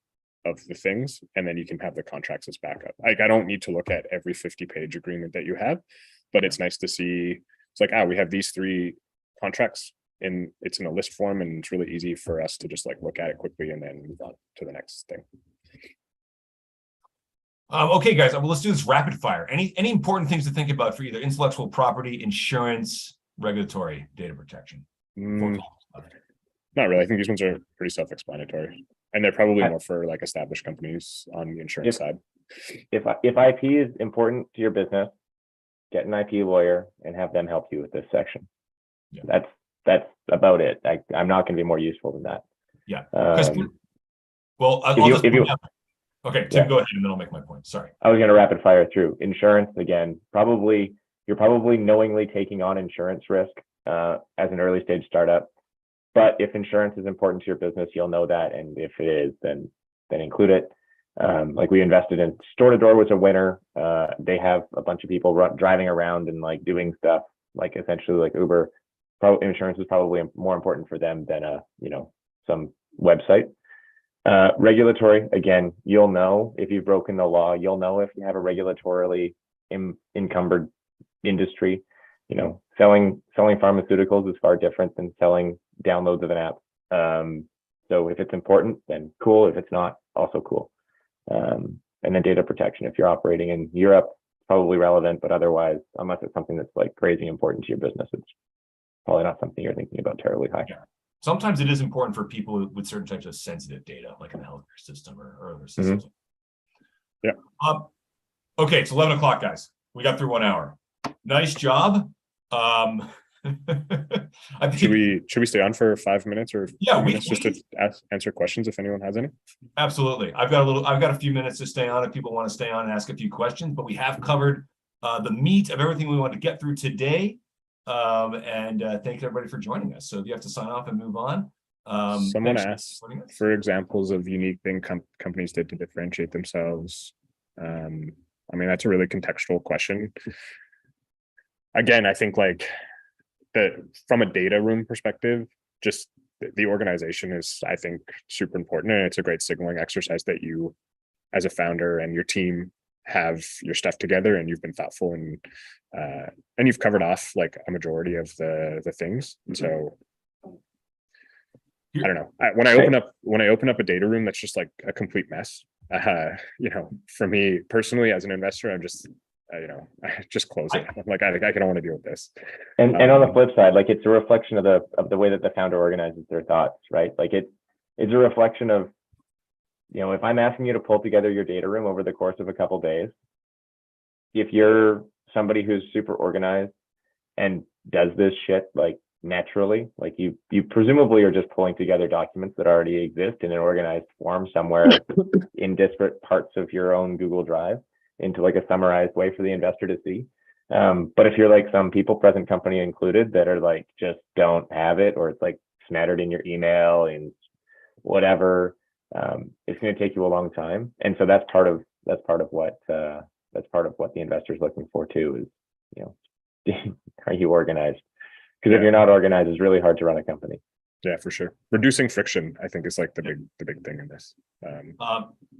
of the things, and then you can have the contracts as backup. Like I don't need to look at every 50-page agreement that you have, but it's nice to see, it's like, we have these 3 contracts and it's in a list form, and it's really easy for us to just like look at it quickly and then move on to the next thing. Okay, guys, well, let's do this rapid fire. Any important things to think about for either intellectual property, insurance, regulatory, data protection? Not really. I think these ones are pretty self-explanatory, and they're probably more for like established companies on the insurance side. If IP is important to your business, get an IP lawyer and have them help you with this section. Yeah. That's about it. I'm not going to be more useful than that. Yeah. Okay, Tim, go ahead and then I'll make my point. Sorry. I was going to rapid fire through insurance again. You're probably knowingly taking on insurance risk as an early stage startup. But if insurance is important to your business, you'll know that, and if it is, then include it. Like we invested in Store to Door was a winner. They have a bunch of people driving around and like doing stuff like essentially like Uber. Insurance is probably more important for them than some website. Regulatory, again, you'll know if you've broken the law. You'll know if you have a regulatorily encumbered industry. Selling pharmaceuticals is far different than selling downloads of an app. So if it's important, then cool. If it's not, also cool. And then data protection. If you're operating in Europe, probably relevant, but otherwise, unless it's something that's like crazy important to your business, it's probably not something you're thinking about terribly high. Yeah. Sometimes it is important for people with certain types of sensitive data, like in the healthcare system or other systems. Yeah. Okay, it's 11 o'clock, guys. We got through 1 hour. Nice job. I think, should we stay on for 5 minutes or minutes just to answer questions if anyone has any? Absolutely. I've got a few minutes to stay on if people want to stay on and ask a few questions, but we have covered the meat of everything we want to get through today. And thank everybody for joining us. So if you have to sign off and move on. Someone asked for examples of unique things companies did to differentiate themselves. I mean, that's a really contextual question. Again, I think like from a data room perspective, just the organization is, I think, super important, and it's a great signaling exercise that you as a founder and your team have your stuff together and you've been thoughtful and you've covered off like a majority of the things. And so I don't know, when I open up a data room that's just like a complete mess, for me personally as an investor, I'm just I just close it. I'm like, I don't want to deal with this. And on the flip side, like it's a reflection of the way that the founder organizes their thoughts, right? Like it's a reflection of, if I'm asking you to pull together your data room over the course of a couple of days, if you're somebody who's super organized and does this shit like naturally, like you presumably are just pulling together documents that already exist in an organized form somewhere in disparate parts of your own Google Drive. into like a summarized way for the investor to see. But if you're like some people present company included that are like just don't have it, or it's like smattered in your email and whatever, it's going to take you a long time. And so that's part of what the investor's looking for too, is, are you organized? Because if you're not organized, it's really hard to run a company. Yeah, for sure. Reducing friction, I think, is like the big thing in this.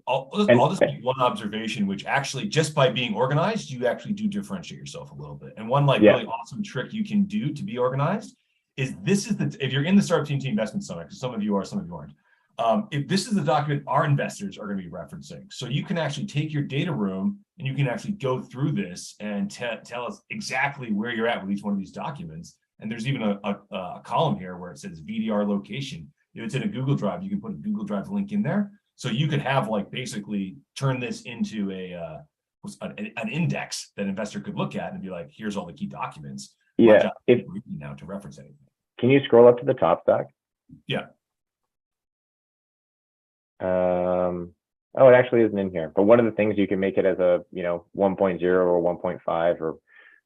I'll just make one observation, which actually, just by being organized, you actually do differentiate yourself a little bit. And one really awesome trick you can do to be organized is if you're in the Startup TNT Investment Summit, because some of you are, some of you aren't. If this is the document our investors are going to be referencing, so you can actually take your data room and you can actually go through this and tell us exactly where you're at with each one of these documents. And there's even a column here where it says VDR location. If it's in a Google Drive, you can put a Google Drive link in there. So you could have basically turn this into an index that an investor could look at and be like, here's all the key documents. Yeah. Now to reference anything. Can you scroll up to the top, Zach? Yeah. Oh, it actually isn't in here. But one of the things, you can make it as a 1.0 or 1.5, or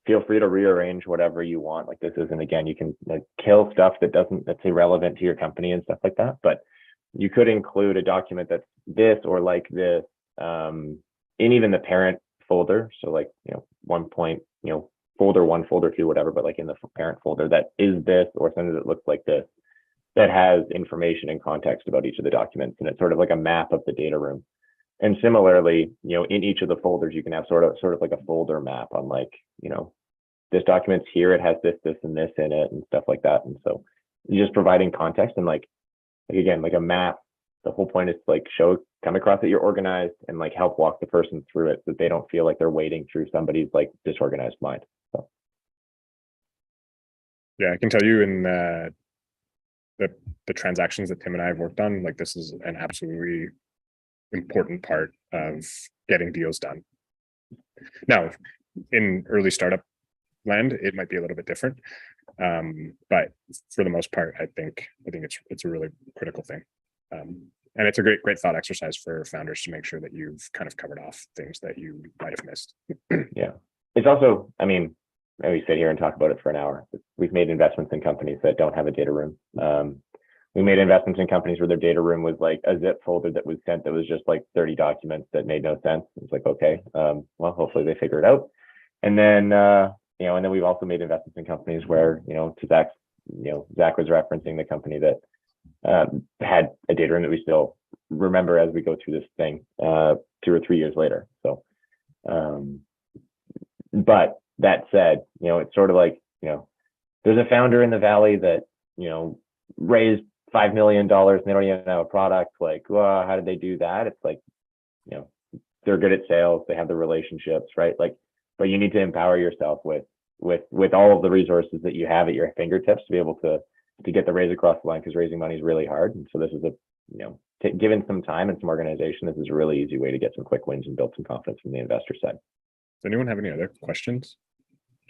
feel free to rearrange whatever you want. Like, this isn't, again, you can kill stuff that's irrelevant to your company and stuff like that. But you could include a document that's this or like this in even the parent folder. So like, folder 1, folder 2, whatever, but like in the parent folder that is this, or something that looks like this, that has information and context about each of the documents. And it's sort of like a map of the data room. And similarly, in each of the folders, you can have sort of like a folder map on this document's here, it has this, this, and this in it, and stuff like that. And so you're just providing context and again, like a map. The whole point is to come across that you're organized and help walk the person through it, so that they don't feel like they're wading through somebody's disorganized mind. So yeah, I can tell you in the transactions that Tim and I have worked on, this is an absolutely important part of getting deals done. Now, in early startup land, it might be a little bit different, but for the most part, I think it's a really critical thing, and it's a great thought exercise for founders to make sure that you've kind of covered off things that you might have missed. Yeah, it's also, we sit here and talk about it for an hour. We've made investments in companies that don't have a data room. We made investments in companies where their data room was like a zip folder that was sent that was just 30 documents that made no sense. It's okay, well, hopefully they figure it out. And then, and then we've also made investments in companies where, to Zach was referencing the company that had a data room that we still remember as we go through this thing 2 or 3 years later. So, but that said, it's sort of there's a founder in the Valley that, raised $5 million and they don't even have a product. Well, how did they do that? It's they're good at sales, they have the relationships, right? But you need to empower yourself with all of the resources that you have at your fingertips to be able to get the raise across the line, because raising money is really hard. And so this is given some time and some organization, this is a really easy way to get some quick wins and build some confidence from the investor side. Does anyone have any other questions?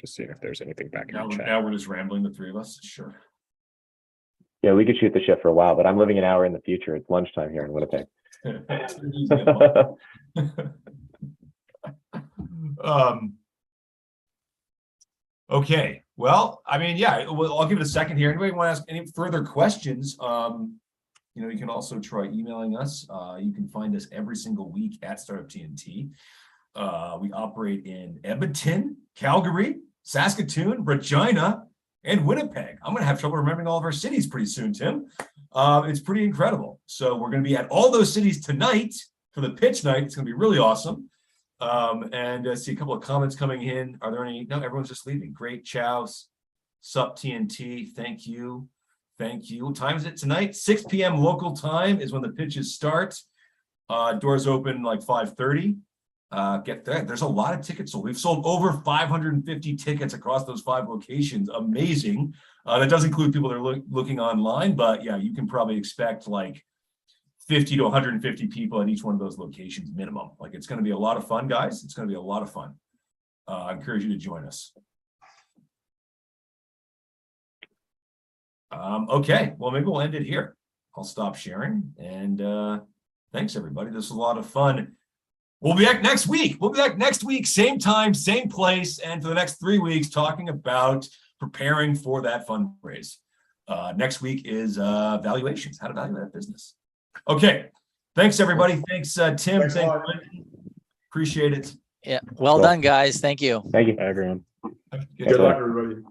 Just seeing if there's anything back in the chat. Now we're just rambling, the three of us. Sure. Yeah, we could shoot the shit for a while, but I'm living an hour in the future. It's lunchtime here in Winnipeg. Okay. Well, I'll give it a second here. Anybody want to ask any further questions? You can also try emailing us. You can find us every single week at Startup TNT. We operate in Edmonton, Calgary, Saskatoon, Regina, and Winnipeg. I'm going to have trouble remembering all of our cities pretty soon, Tim. It's pretty incredible. So we're going to be at all those cities tonight for the pitch night. It's going to be really awesome. And see a couple of comments coming in. Are there any? No, everyone's just leaving. Great. Ciao. Sup TNT. Thank you. Thank you. What time is it tonight? 6 p.m. local time is when the pitches start. Doors open 5:30. Get there. There's a lot of tickets sold. We've sold over 550 tickets across those 5 locations. Amazing. That does include people that are looking online, but yeah, you can probably expect 50 to 150 people at each one of those locations minimum. It's going to be a lot of fun, guys. It's going to be a lot of fun. I encourage you to join us. Okay, well, maybe we'll end it here. I'll stop sharing, and thanks everybody. This was a lot of fun. We'll be back next week. We'll be back next week, same time, same place, and for the next 3 weeks, talking about preparing for that fundraise. Next week is valuations, how to value that business. Okay. Thanks, everybody. Thanks, Tim. Thanks, Lynn. Appreciate it. Yeah. Well done, guys. Thank you. Thank you. Bye, everyone. Good Good luck, luck. everybody.